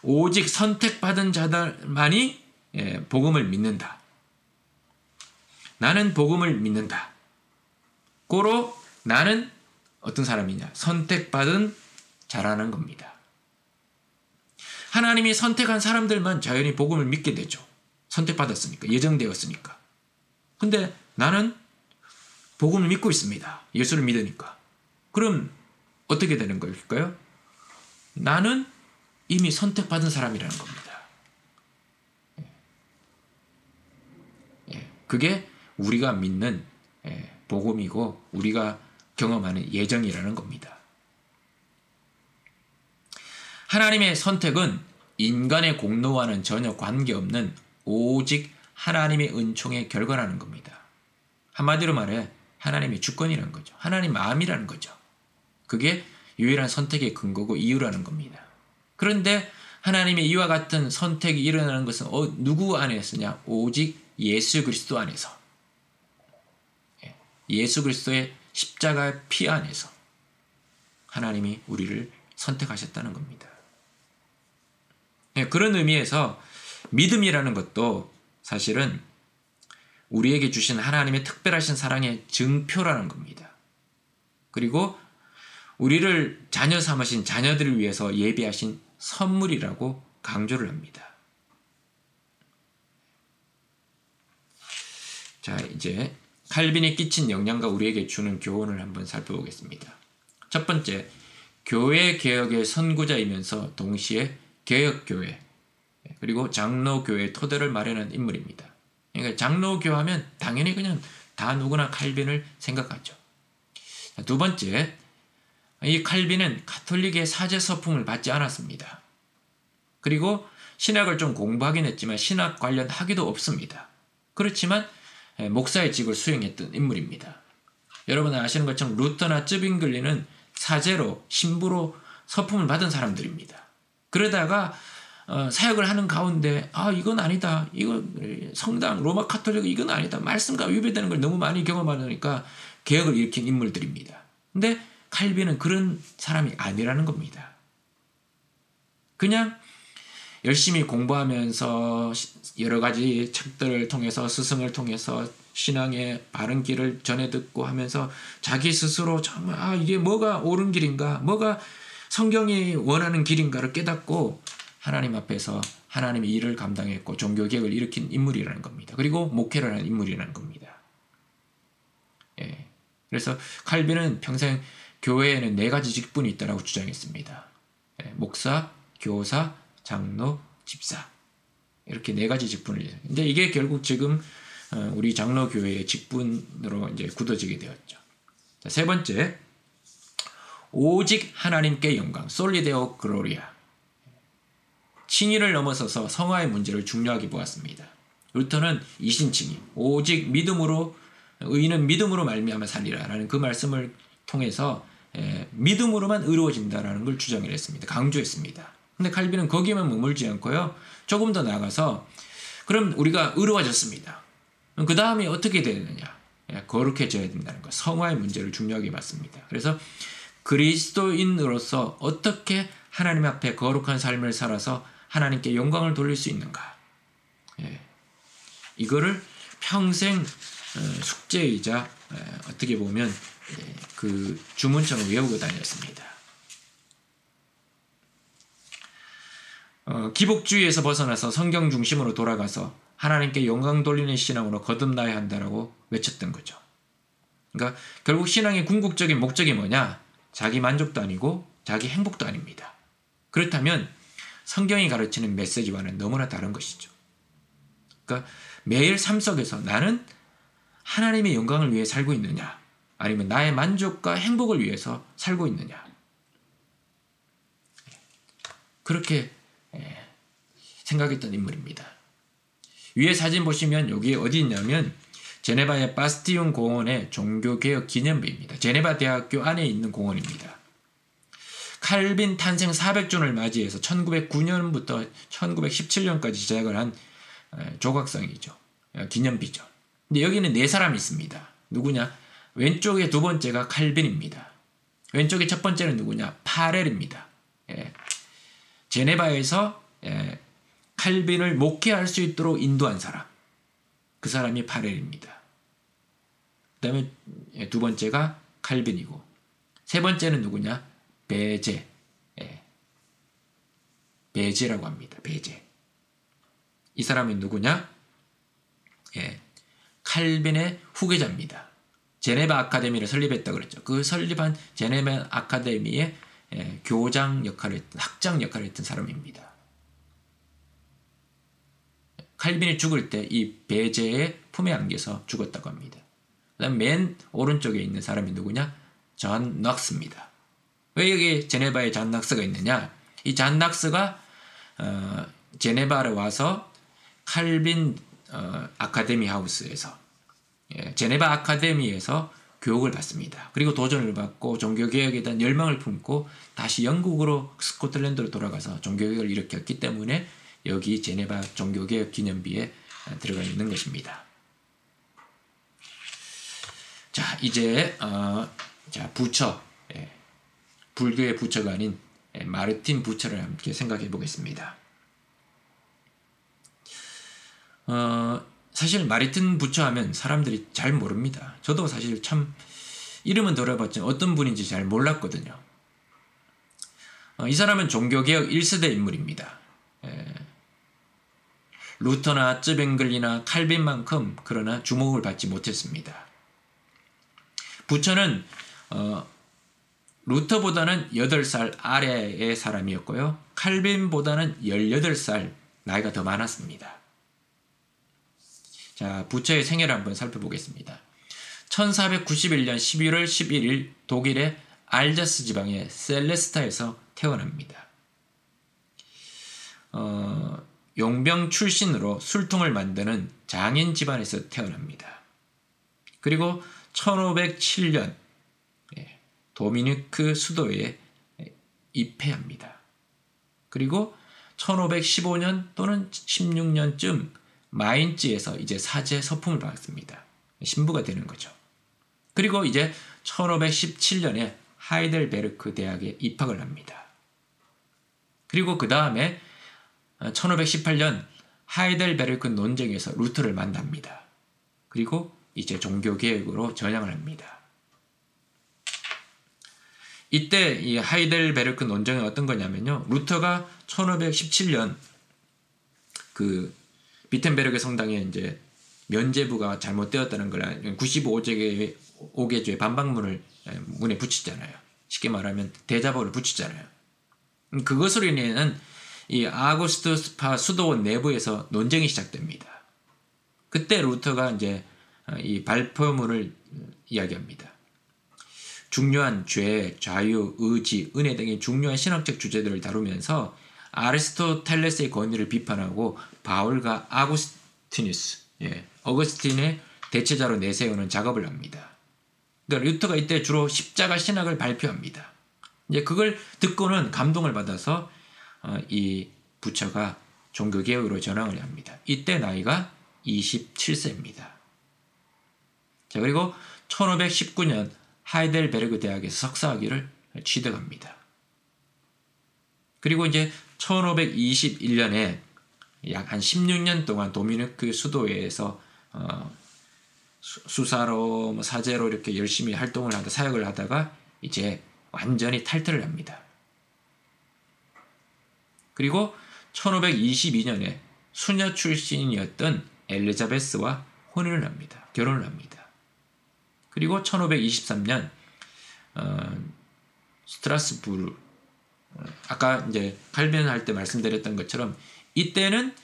오직 선택받은 자들만이 복음을 믿는다. 나는 복음을 믿는다. 고로 나는 어떤 사람이냐? 선택받은 자라는 겁니다. 하나님이 선택한 사람들만 자연히 복음을 믿게 되죠. 선택받았으니까, 예정되었으니까. 근데 나는 복음을 믿고 있습니다. 예수를 믿으니까. 그럼 어떻게 되는 걸까요? 나는 이미 선택받은 사람이라는 겁니다. 그게 우리가 믿는 복음이고 우리가 경험하는 예정이라는 겁니다. 하나님의 선택은 인간의 공로와는 전혀 관계없는 오직 하나님의 은총에 결과라는 겁니다. 한마디로 말해 하나님의 주권이라는 거죠. 하나님 마음이라는 거죠. 그게 유일한 선택의 근거고 이유라는 겁니다. 그런데 하나님의 이와 같은 선택이 일어나는 것은 누구 안에서냐? 오직 예수 그리스도 안에서. 예수 그리스도의 십자가의 피 안에서 하나님이 우리를 선택하셨다는 겁니다. 그런 의미에서 믿음이라는 것도 사실은 우리에게 주신 하나님의 특별하신 사랑의 증표라는 겁니다. 그리고 우리를 자녀 삼으신 자녀들을 위해서 예비하신 선물이라고 강조를 합니다. 자, 이제 칼빈이 끼친 영향과 우리에게 주는 교훈을 한번 살펴보겠습니다. 첫 번째, 교회 개혁의 선구자이면서 동시에 개혁교회 그리고 장로교회의 토대를 마련한 인물입니다. 그러니까 장로교 하면 당연히 그냥 다 누구나 칼빈을 생각하죠. 두 번째, 이 칼빈은 가톨릭의 사제 서품을 받지 않았습니다. 그리고 신학을 좀 공부하긴 했지만 신학 관련 학위도 없습니다. 그렇지만 목사의 직을 수행했던 인물입니다. 여러분 아시는 것처럼 루터나 쯔빙글리는 사제로 신부로 서품을 받은 사람들입니다. 그러다가 사역을 하는 가운데 이건 아니다. 이거 성당 로마 카톨릭 이건 아니다. 말씀과 위배되는 걸 너무 많이 경험하니까 개혁을 일으킨 인물들입니다. 근데 칼빈은 그런 사람이 아니라는 겁니다. 그냥 열심히 공부하면서 여러 가지 책들을 통해서 스승을 통해서 신앙의 바른 길을 전해 듣고 하면서 자기 스스로 정말 이게 뭐가 옳은 길인가, 뭐가 성경이 원하는 길인가를 깨닫고 하나님 앞에서 하나님의 일을 감당했고 종교개혁을 일으킨 인물이라는 겁니다. 그리고 목회를 하는 인물이라는 겁니다. 예. 그래서 칼빈은 평생 교회에는 4가지 직분이 있다고 주장했습니다. 예. 목사, 교사, 장로, 집사 이렇게 4가지 직분을. 근데 이게 결국 지금 우리 장로교회의 직분으로 이제 굳어지게 되었죠. 자, 세 번째, 오직 하나님께 영광, 솔리데오 글로리아. 칭의를 넘어서서 성화의 문제를 중요하게 보았습니다. 루터는 이신칭의, 오직 믿음으로 의인은 믿음으로 말미암아 살리라라는 그 말씀을 통해서 믿음으로만 의로워진다라는 걸 주장을 했습니다. 강조했습니다. 근데 칼빈은 거기에만 머물지 않고요. 조금 더 나아가서 그럼 우리가 의로워졌습니다. 그 다음에 어떻게 되느냐? 거룩해져야 된다는 것. 성화의 문제를 중요하게 봤습니다. 그래서 그리스도인으로서 어떻게 하나님 앞에 거룩한 삶을 살아서 하나님께 영광을 돌릴 수 있는가? 이거를 평생 숙제이자 어떻게 보면 그 주문처럼 외우고 다녔습니다. 기복주의에서 벗어나서 성경 중심으로 돌아가서 하나님께 영광 돌리는 신앙으로 거듭나야 한다라고 외쳤던 거죠. 그러니까 결국 신앙의 궁극적인 목적이 뭐냐? 자기 만족도 아니고 자기 행복도 아닙니다. 그렇다면 성경이 가르치는 메시지와는 너무나 다른 것이죠. 그러니까 매일 삶 속에서 나는 하나님의 영광을 위해 살고 있느냐, 아니면 나의 만족과 행복을 위해서 살고 있느냐. 그렇게 생각했던 인물입니다. 위에 사진 보시면 여기에 어디 있냐면 제네바의 바스티온 공원의 종교개혁 기념비입니다. 제네바 대학교 안에 있는 공원입니다. 칼빈 탄생 400주년을 맞이해서 1909년부터 1917년까지 제작을 한 조각상이죠. 기념비죠. 근데 여기는 4사람이 있습니다. 누구냐? 왼쪽에 두 번째가 칼빈입니다. 왼쪽에 첫 번째는 누구냐? 파렐입니다. 제네바에서 칼빈을 목회할 수 있도록 인도한 사람. 그 사람이 파렐입니다. 그 다음에 두 번째가 칼빈이고, 세 번째는 누구냐? 베제. 베제라고 합니다. 베제. 이 사람은 누구냐? 칼빈의 후계자입니다. 제네바 아카데미를 설립했다고 그랬죠. 그 설립한 제네바 아카데미의 교장 역할을 했던, 학장 역할을 했던 사람입니다. 칼빈이 죽을 때 이 베제의 품에 안겨서 죽었다고 합니다. 그 다음 맨 오른쪽에 있는 사람이 누구냐? 존 넉스입니다. 왜 여기 제네바에 존 넉스가 있느냐? 이 존 넉스가 제네바를 와서 칼빈 아카데미 하우스에서 제네바 아카데미에서 교육을 받습니다. 그리고 도전을 받고 종교개혁에 대한 열망을 품고 다시 영국으로 스코틀랜드로 돌아가서 종교개혁을 일으켰기 때문에 여기 제네바 종교개혁 기념비에 들어가 있는 것입니다. 자, 이제 부처, 불교의 부처가 아닌 마르틴 부처를 함께 생각해 보겠습니다. 사실 마르틴 부처 하면 사람들이 잘 모릅니다. 저도 사실 참 이름은 들어봤지만 어떤 분인지 잘 몰랐거든요. 이 사람은 종교개혁 1세대 인물입니다. 루터나 쯔빙글리나 칼빈만큼 그러나 주목을 받지 못했습니다. 부처는 루터보다는 8살 아래의 사람이었고요. 칼빈보다는 18살 나이가 더 많았습니다. 자, 부처의 생애를 한번 살펴보겠습니다. 1491년 11월 11일 독일의 알자스 지방의 셀레스타에서 태어납니다. 용병 출신으로 술통을 만드는 장인 집안에서 태어납니다. 그리고 1507년 도미니크 수도에 입회합니다. 그리고 1515년 또는 16년쯤 마인츠에서 이제 사제 서품을 받습니다. 신부가 되는 거죠. 그리고 이제 1517년에 하이델베르크 대학에 입학을 합니다. 그리고 그 다음에 1518년 하이델베르크 논쟁에서 루터를 만납니다. 그리고 이제 종교개혁으로 전향을 합니다. 이때 이 하이델베르크 논쟁이 어떤 거냐면요. 루터가 1517년 그 비텐베르크 성당에 이제 면죄부가 잘못되었다는 걸 95개조의 반박문을 문에 붙이잖아요. 쉽게 말하면 대자보를 붙이잖아요. 그것으로 인해는 이 아구스투스파 수도원 내부에서 논쟁이 시작됩니다. 그때 루터가 이제 이 발표문을 이야기합니다. 중요한 죄, 자유, 의지, 은혜 등의 중요한 신학적 주제들을 다루면서 아리스토텔레스의 권위를 비판하고 바울과 아구스티누스, 어거스틴의 대체자로 내세우는 작업을 합니다. 그러니까 루터가 이때 주로 십자가 신학을 발표합니다. 이제 그걸 듣고는 감동을 받아서 이 부처가 종교개혁으로 전향을 합니다. 이때 나이가 27세입니다. 자, 그리고 1519년 하이델베르크 대학에서 석사학위를 취득합니다. 그리고 이제 1521년에 약 한 16년 동안 도미니크 수도회에서 수사로 사제로 이렇게 열심히 활동을 하다 사역을 하다가 이제 완전히 탈퇴를 합니다. 그리고 1522년에 수녀 출신이었던 엘리자베스와 혼인을 합니다. 결혼을 합니다. 그리고 1523년 스트라스부르, 아까 이제 칼빈 할 때 말씀드렸던 것처럼 이때는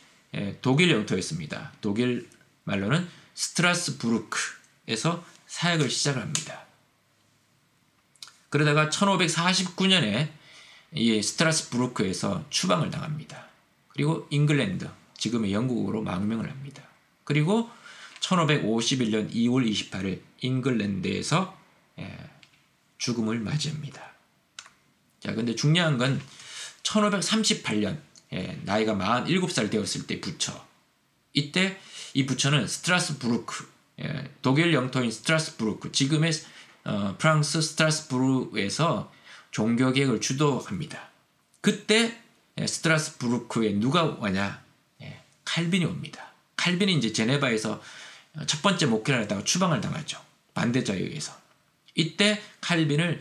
독일 영토였습니다. 독일 말로는 스트라스부르크에서 사역을 시작을 합니다. 그러다가 1549년에 이 스트라스부르크에서 추방을 당합니다. 그리고 잉글랜드, 지금의 영국으로 망명을 합니다. 그리고 1551년 2월 28일 잉글랜드에서 죽음을 맞이합니다. 자, 근데 중요한 건 1538년 나이가 47살 되었을 때 부처. 이때 이 부처는 스트라스부르크, 독일 영토인 스트라스부르크, 지금의 프랑스 스트라스부르에서 종교개혁을 주도합니다. 그때 스트라스부르크에 누가 오냐? 칼빈이 옵니다. 칼빈이 이제 제네바에서 첫 번째 목회를 하다가 추방을 당하죠. 반대자에 의해서. 이때 칼빈을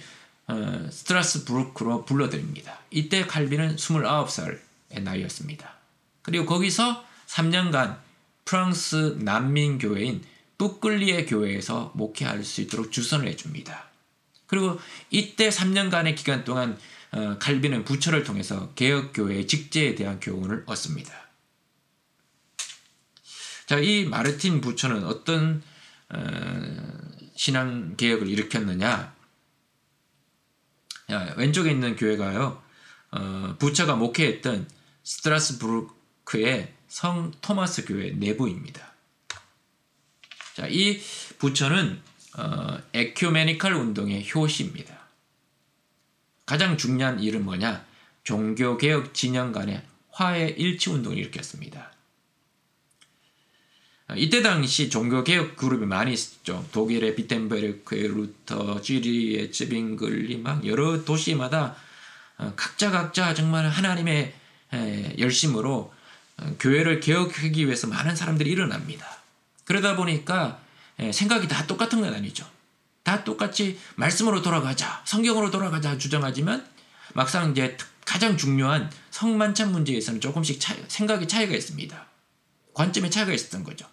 스트라스부르크로 불러들입니다. 이때 칼빈은 29살의 나이였습니다. 그리고 거기서 3년간 프랑스 난민교회인 뿌끌리에 교회에서 목회할 수 있도록 주선을 해줍니다. 그리고 이때 3년간의 기간 동안 칼빈은 부처를 통해서 개혁교회의 직제에 대한 교훈을 얻습니다. 자, 이 마르틴 부처는 어떤 신앙개혁을 일으켰느냐? 왼쪽에 있는 교회가요, 부처가 목회했던 스트라스부르크의 성 토마스 교회 내부입니다. 자, 이 부처는 에큐메니칼 운동의 효시입니다. 가장 중요한 일은 뭐냐? 종교개혁 진영 간의 화해 일치 운동을 일으켰습니다. 이때 당시 종교개혁 그룹이 많이 있었죠. 독일의 비텐베르크의 루터, 쥐리히의 쯔빙글리, 막 여러 도시마다 각자 정말 하나님의 열심으로 교회를 개혁하기 위해서 많은 사람들이 일어납니다. 그러다 보니까 생각이 다 똑같은 건 아니죠. 다 똑같이 말씀으로 돌아가자, 성경으로 돌아가자 주장하지만 막상 이제 가장 중요한 성만찬 문제에서는 조금씩 생각의 차이가 있습니다. 관점의 차이가 있었던 거죠.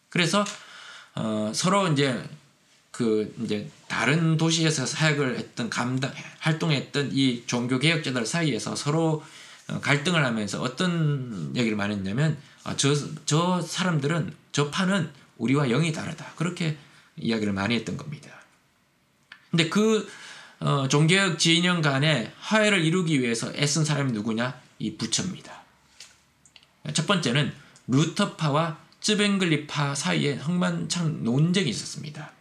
그래서 서로 이제 다른 도시에서 사역을 했던 활동했던 이 종교 개혁자들 사이에서 서로 갈등을 하면서 어떤 얘기를 많이 했냐면 저 사람들은 저 파는 우리와 영이 다르다. 그렇게 이야기를 많이 했던 겁니다. 근데 그 종교개혁 진영 간의 화해를 이루기 위해서 애쓴 사람이 누구냐? 이 부처입니다. 첫 번째는 루터파와 쯔뱅글리파 사이에 흥망창 논쟁이 있었습니다.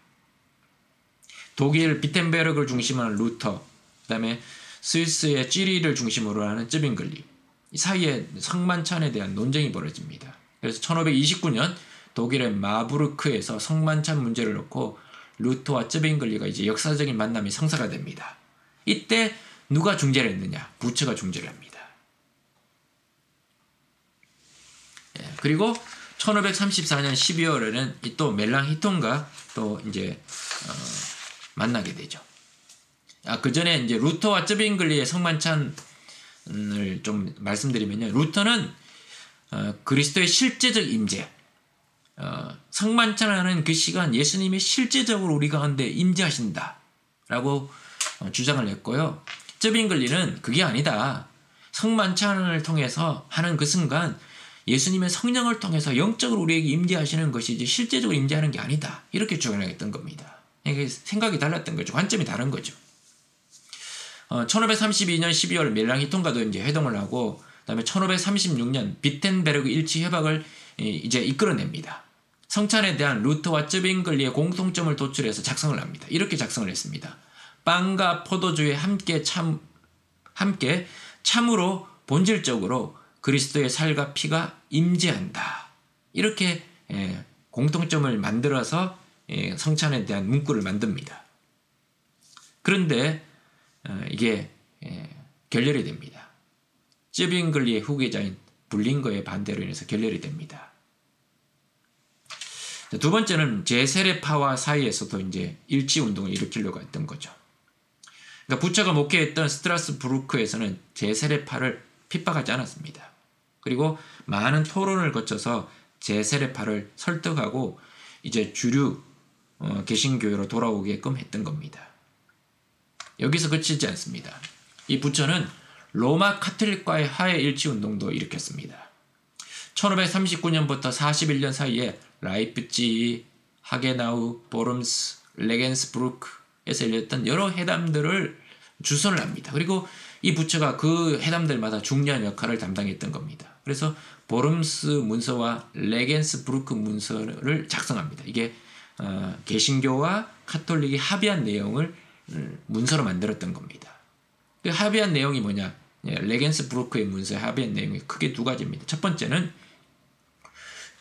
독일 비텐베르크를 중심으로 하는 루터, 그다음에 스위스의 찌리를 중심으로 하는 쯔빙글리, 이 사이에 성만찬에 대한 논쟁이 벌어집니다. 그래서 1529년 독일의 마부르크에서 성만찬 문제를 놓고 루터와 쯔빙글리가 이제 역사적인 만남이 성사가 됩니다. 이때 누가 중재를 했느냐? 부처가 중재를 합니다. 그리고 1534년 12월에는 또 멜랑히톤과 또 이제 만나게 되죠. 그 전에 이제 루터와 쯔빙글리의 성만찬을 좀 말씀드리면요. 루터는 그리스도의 실제적 임재, 성만찬하는 그 시간 예수님이 실제적으로 우리 가운데 임재하신다라고 주장을 했고요. 쯔빙글리는 그게 아니다. 성만찬을 통해서 하는 그 순간 예수님의 성령을 통해서 영적으로 우리에게 임재하시는 것이지 실제적으로 임재하는 게 아니다. 이렇게 주장했던 겁니다. 이게 생각이 달랐던 거죠. 관점이 다른 거죠. 1532년 12월 멜랑히톤과도 이제 회동을 하고, 그다음에 1536년 비텐베르크 일치 협약을 이제 이끌어냅니다. 성찬에 대한 루터와 쯔빙글리의 공통점을 도출해서 작성을 합니다. 이렇게 작성을 했습니다. 빵과 포도주에 함께 참으로 본질적으로 그리스도의 살과 피가 임재한다. 이렇게 공통점을 만들어서 성찬에 대한 문구를 만듭니다. 그런데 이게 결렬이 됩니다. 쯔빙글리의 후계자인 불링거의 반대로 인해서 결렬이 됩니다. 두 번째는 제세례파와 사이에서도 이제 일치 운동을 일으키려고 했던 거죠. 그러니까 부처가 목회했던 스트라스부르크에서는 제세례파를 핍박하지 않았습니다. 그리고 많은 토론을 거쳐서 제세례파를 설득하고 이제 주류 개신교회로 돌아오게끔 했던 겁니다. 여기서 그치지 않습니다. 이 부처는 로마 카톨릭과의 화해 일치 운동도 일으켰습니다. 1539년부터 41년 사이에 라이프치히, 하게나우, 보름스, 레겐스부르크에서 열렸던 여러 회담들을 주선을 합니다. 그리고 이 부처가 그 회담들마다 중요한 역할을 담당했던 겁니다. 그래서 보름스 문서와 레겐스부르크 문서를 작성합니다. 이게 개신교와 카톨릭이 합의한 내용을 문서로 만들었던 겁니다. 그 합의한 내용이 뭐냐? 레겐스부르크의 문서에 합의한 내용이 크게 두 가지입니다. 첫 번째는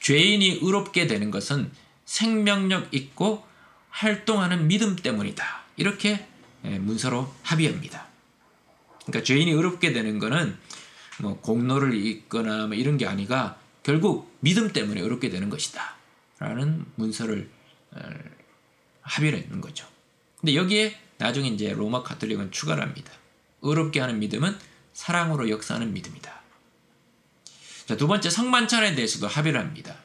죄인이 의롭게 되는 것은 생명력 있고 활동하는 믿음 때문이다. 이렇게 문서로 합의합니다. 그러니까 죄인이 의롭게 되는 것은 뭐 공로를 있거나 뭐 이런 게 아니라 결국 믿음 때문에 의롭게 되는 것이다. 라는 문서를 합의를 했는 거죠. 근데 여기에 나중에 이제 로마 카톨릭은 추가를 합니다. 의롭게 하는 믿음은 사랑으로 역사하는 믿음이다. 자, 두 번째 성만찬에 대해서도 합의를 합니다.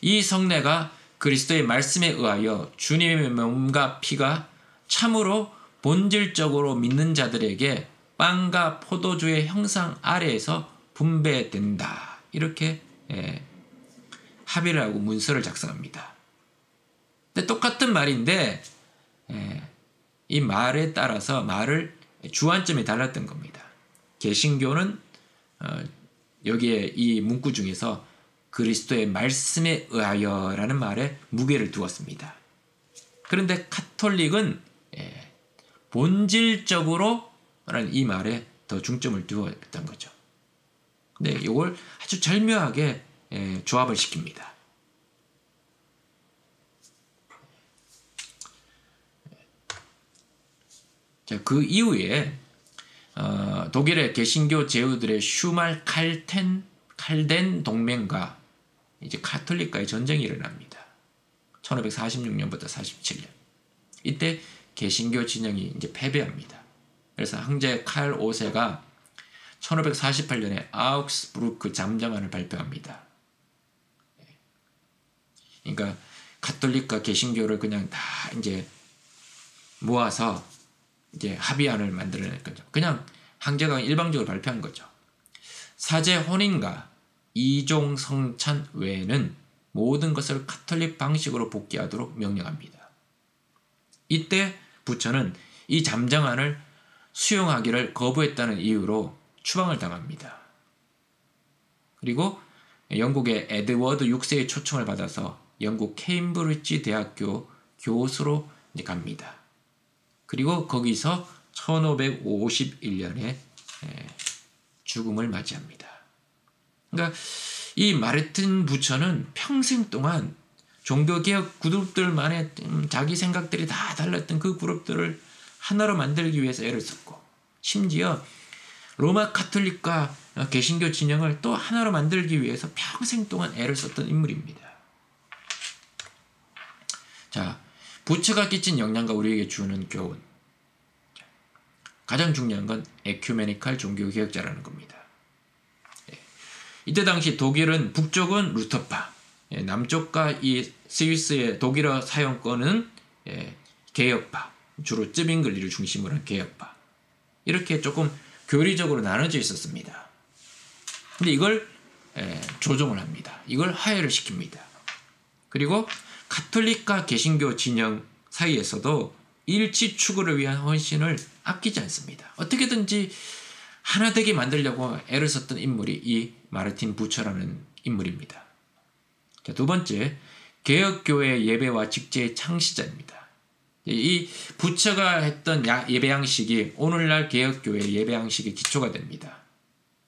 이 성례가 그리스도의 말씀에 의하여 주님의 몸과 피가 참으로 본질적으로 믿는 자들에게 빵과 포도주의 형상 아래에서 분배된다. 이렇게 합의를 하고 문서를 작성합니다. 근데 똑같은 말인데 이 말에 따라서 말을 주안점이 달랐던 겁니다. 개신교는 여기에 이 문구 중에서 그리스도의 말씀에 의하여라는 말에 무게를 두었습니다. 그런데 카톨릭은 본질적으로 라는 이 말에 더 중점을 두었던 거죠. 근데 이걸 아주 절묘하게 조합을 시킵니다. 자, 그 이후에 독일의 개신교 제후들의 슈말 칼덴 동맹과 이제 카톨릭과의 전쟁이 일어납니다. 1546년부터 47년. 이때 개신교 진영이 이제 패배합니다. 그래서 황제 칼 5세가 1548년에 아우크스부르크 잠잠안을 발표합니다. 그러니까 가톨릭과 개신교를 그냥 다 이제 모아서 이제 합의안을 만들어낸 거죠. 그냥 황제가 일방적으로 발표한 거죠. 사제 혼인과 이종 성찬 외에는 모든 것을 가톨릭 방식으로 복귀하도록 명령합니다. 이때 부처는 이 잠정안을 수용하기를 거부했다는 이유로 추방을 당합니다. 그리고 영국의 에드워드 6세의 초청을 받아서 영국 케임브리지 대학교 교수로 갑니다. 그리고 거기서 1551년에 죽음을 맞이합니다. 그러니까 이 마르틴 부처는 평생 동안 종교개혁 그룹들만의 자기 생각들이 다 달랐던 그 그룹들을 하나로 만들기 위해서 애를 썼고, 심지어 로마 가톨릭과 개신교 진영을 또 하나로 만들기 위해서 평생 동안 애를 썼던 인물입니다. 자, 부처가 끼친 영향과 우리에게 주는 교훈. 가장 중요한 건 에큐메니칼 종교개혁자라는 겁니다. 이때 당시 독일은 북쪽은 루터파, 남쪽과 이 스위스의 독일어 사용권은 개혁파, 주로 쯔빙글리를 중심으로 한 개혁파, 이렇게 조금 교리적으로 나눠져 있었습니다. 근데 이걸 조정을 합니다. 이걸 화해를 시킵니다. 그리고 가톨릭과 개신교 진영 사이에서도 일치 추구를 위한 헌신을 아끼지 않습니다. 어떻게든지 하나 되게 만들려고 애를 썼던 인물이 이 마르틴 부처라는 인물입니다. 자, 두 번째, 개혁교회 예배와 직제의 창시자입니다. 이 부처가 했던 예배 양식이 오늘날 개혁교회 예배 양식의 기초가 됩니다.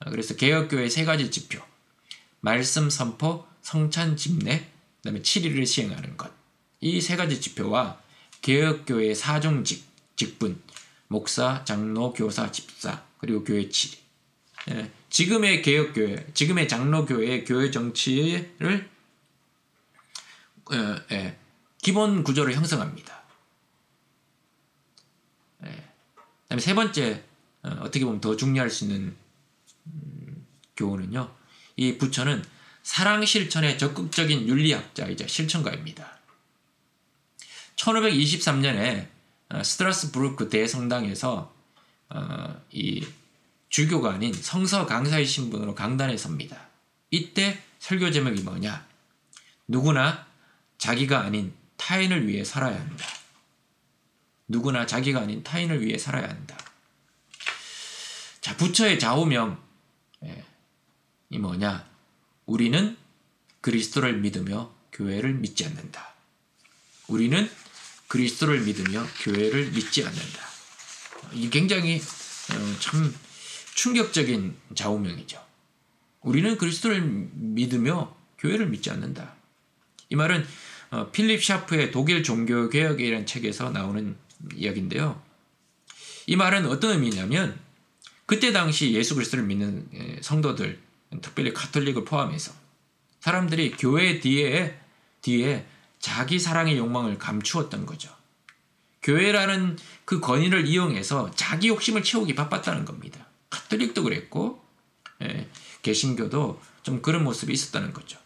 그래서 개혁교회의 세 가지 지표, 말씀 선포, 성찬 집례, 그 다음에 7일을 시행하는 것, 이 세 가지 지표와 개혁교회의 사종직, 직분, 목사, 장로, 교사, 집사, 그리고 교회 치리, 지금의 개혁교회, 지금의 장로교회의 교회 정치를 기본 구조를 형성합니다. 그다음에 세 번째, 어떻게 보면 더 중요할 수 있는 교훈은요, 이 부처는 사랑 실천의 적극적인 윤리학자이자 실천가입니다. 1523년에 스트라스부르크 대성당에서 이 주교가 아닌 성서 강사의 신분으로 강단에 섭니다. 이때 설교 제목이 뭐냐? 누구나 자기가 아닌 타인을 위해 살아야 한다. 누구나 자기가 아닌 타인을 위해 살아야 한다. 자, 부처의 좌우명이 뭐냐? 우리는 그리스도를 믿으며 교회를 믿지 않는다. 우리는 그리스도를 믿으며 교회를 믿지 않는다. 이 굉장히 참 충격적인 좌우명이죠. 우리는 그리스도를 믿으며 교회를 믿지 않는다. 이 말은 필립 샤프의 독일 종교개혁이라는 책에서 나오는 이야기인데요. 이 말은 어떤 의미냐면, 그때 당시 예수 그리스도를 믿는 성도들, 특별히 가톨릭을 포함해서 사람들이 교회 뒤에 자기 사랑의 욕망을 감추었던 거죠. 교회라는 그 권위를 이용해서 자기 욕심을 채우기 바빴다는 겁니다. 가톨릭도 그랬고, 개신교도 좀 그런 모습이 있었다는 거죠.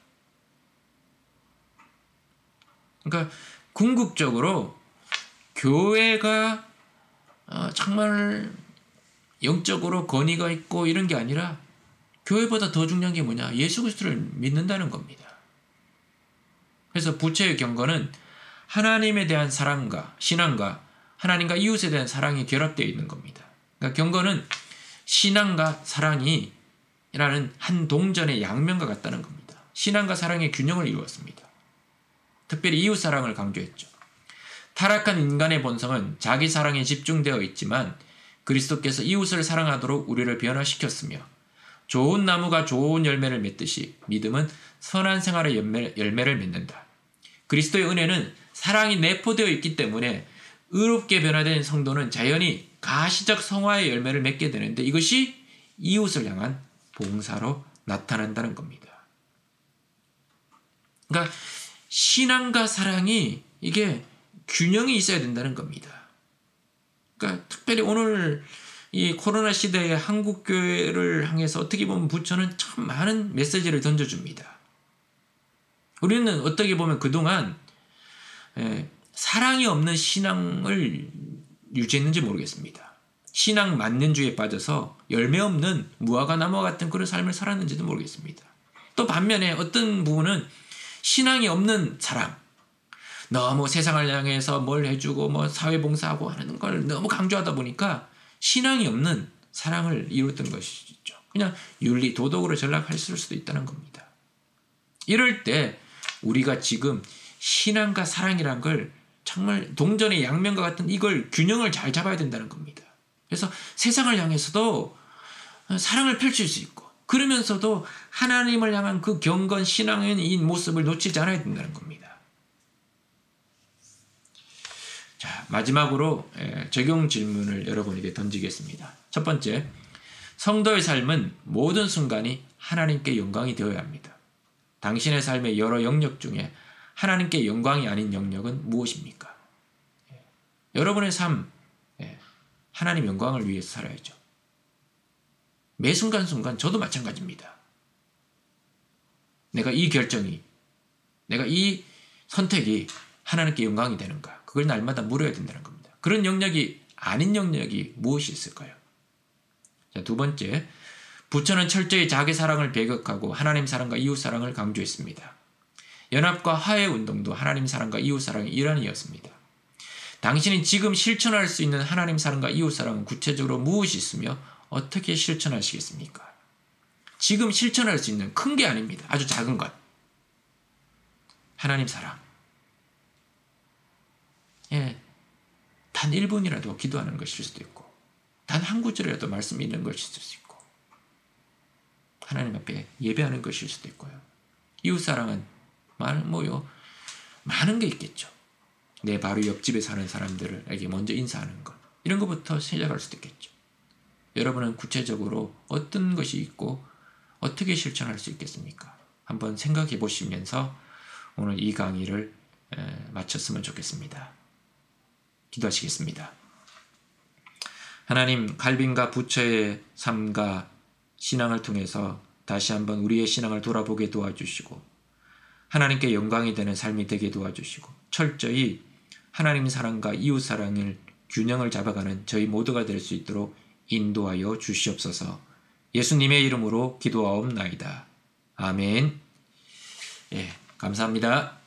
그러니까 궁극적으로 교회가 정말 영적으로 권위가 있고 이런 게 아니라, 교회보다 더 중요한 게 뭐냐? 예수 그리스도를 믿는다는 겁니다. 그래서 부처의 경건은 하나님에 대한 사랑과 신앙과 하나님과 이웃에 대한 사랑이 결합되어 있는 겁니다. 그러니까 경건은 신앙과 사랑이라는 한 동전의 양면과 같다는 겁니다. 신앙과 사랑의 균형을 이루었습니다. 특별히 이웃 사랑을 강조했죠. 타락한 인간의 본성은 자기 사랑에 집중되어 있지만 그리스도께서 이웃을 사랑하도록 우리를 변화시켰으며, 좋은 나무가 좋은 열매를 맺듯이 믿음은 선한 생활의 열매를 맺는다. 그리스도의 은혜는 사랑이 내포되어 있기 때문에 의롭게 변화된 성도는 자연히 가시적 성화의 열매를 맺게 되는데, 이것이 이웃을 향한 봉사로 나타난다는 겁니다. 그러니까 신앙과 사랑이 이게 균형이 있어야 된다는 겁니다. 그러니까 특별히 오늘 이 코로나 시대의 한국교회를 향해서 어떻게 보면 부처는 참 많은 메시지를 던져줍니다. 우리는 어떻게 보면 그동안 사랑이 없는 신앙을 유지했는지 모르겠습니다. 신앙 만년주의에 빠져서 열매 없는 무화과 나무와 같은 그런 삶을 살았는지도 모르겠습니다. 또 반면에 어떤 부분은 신앙이 없는 사랑, 너무 세상을 향해서 뭘 해주고 뭐 사회봉사하고 하는 걸 너무 강조하다 보니까 신앙이 없는 사랑을 이뤘던 것이죠. 그냥 윤리, 도덕으로 전락할 수도 있다는 겁니다. 이럴 때 우리가 지금 신앙과 사랑이란 걸 정말 동전의 양면과 같은 이걸 균형을 잘 잡아야 된다는 겁니다. 그래서 세상을 향해서도 사랑을 펼칠 수 있고 그러면서도 하나님을 향한 그 경건 신앙의 모습을 놓치지 않아야 된다는 겁니다. 자, 마지막으로 적용 질문을 여러분에게 던지겠습니다. 첫 번째, 성도의 삶은 모든 순간이 하나님께 영광이 되어야 합니다. 당신의 삶의 여러 영역 중에 하나님께 영광이 아닌 영역은 무엇입니까? 여러분의 삶, 하나님 영광을 위해서 살아야죠. 매 순간순간 저도 마찬가지입니다. 내가 이 결정이, 내가 이 선택이 하나님께 영광이 되는가? 그걸 날마다 물어야 된다는 겁니다. 그런 영역이 아닌 영역이 무엇이 있을까요? 자, 두 번째, 부처는 철저히 자기 사랑을 배격하고 하나님 사랑과 이웃 사랑을 강조했습니다. 연합과 화해 운동도 하나님 사랑과 이웃 사랑의 일환이었습니다. 당신이 지금 실천할 수 있는 하나님 사랑과 이웃 사랑은 구체적으로 무엇이 있으며 어떻게 실천하시겠습니까? 지금 실천할 수 있는 큰 게 아닙니다. 아주 작은 것. 하나님 사랑. 단 1분이라도 기도하는 것일 수도 있고 단 한 구절이라도 말씀 읽는 것일 수도 있고 하나님 앞에 예배하는 것일 수도 있고요. 이웃 사랑은 많은 게 있겠죠. 내 바로 옆집에 사는 사람들에게 먼저 인사하는 것. 이런 것부터 시작할 수도 있겠죠. 여러분은 구체적으로 어떤 것이 있고 어떻게 실천할 수 있겠습니까? 한번 생각해 보시면서 오늘 이 강의를 마쳤으면 좋겠습니다. 기도하시겠습니다. 하나님, 칼빈과 부처의 삶과 신앙을 통해서 다시 한번 우리의 신앙을 돌아보게 도와주시고 하나님께 영광이 되는 삶이 되게 도와주시고 철저히 하나님 사랑과 이웃 사랑을 균형을 잡아가는 저희 모두가 될 수 있도록 인도하여 주시옵소서. 예수님의 이름으로 기도하옵나이다. 아멘. 감사합니다.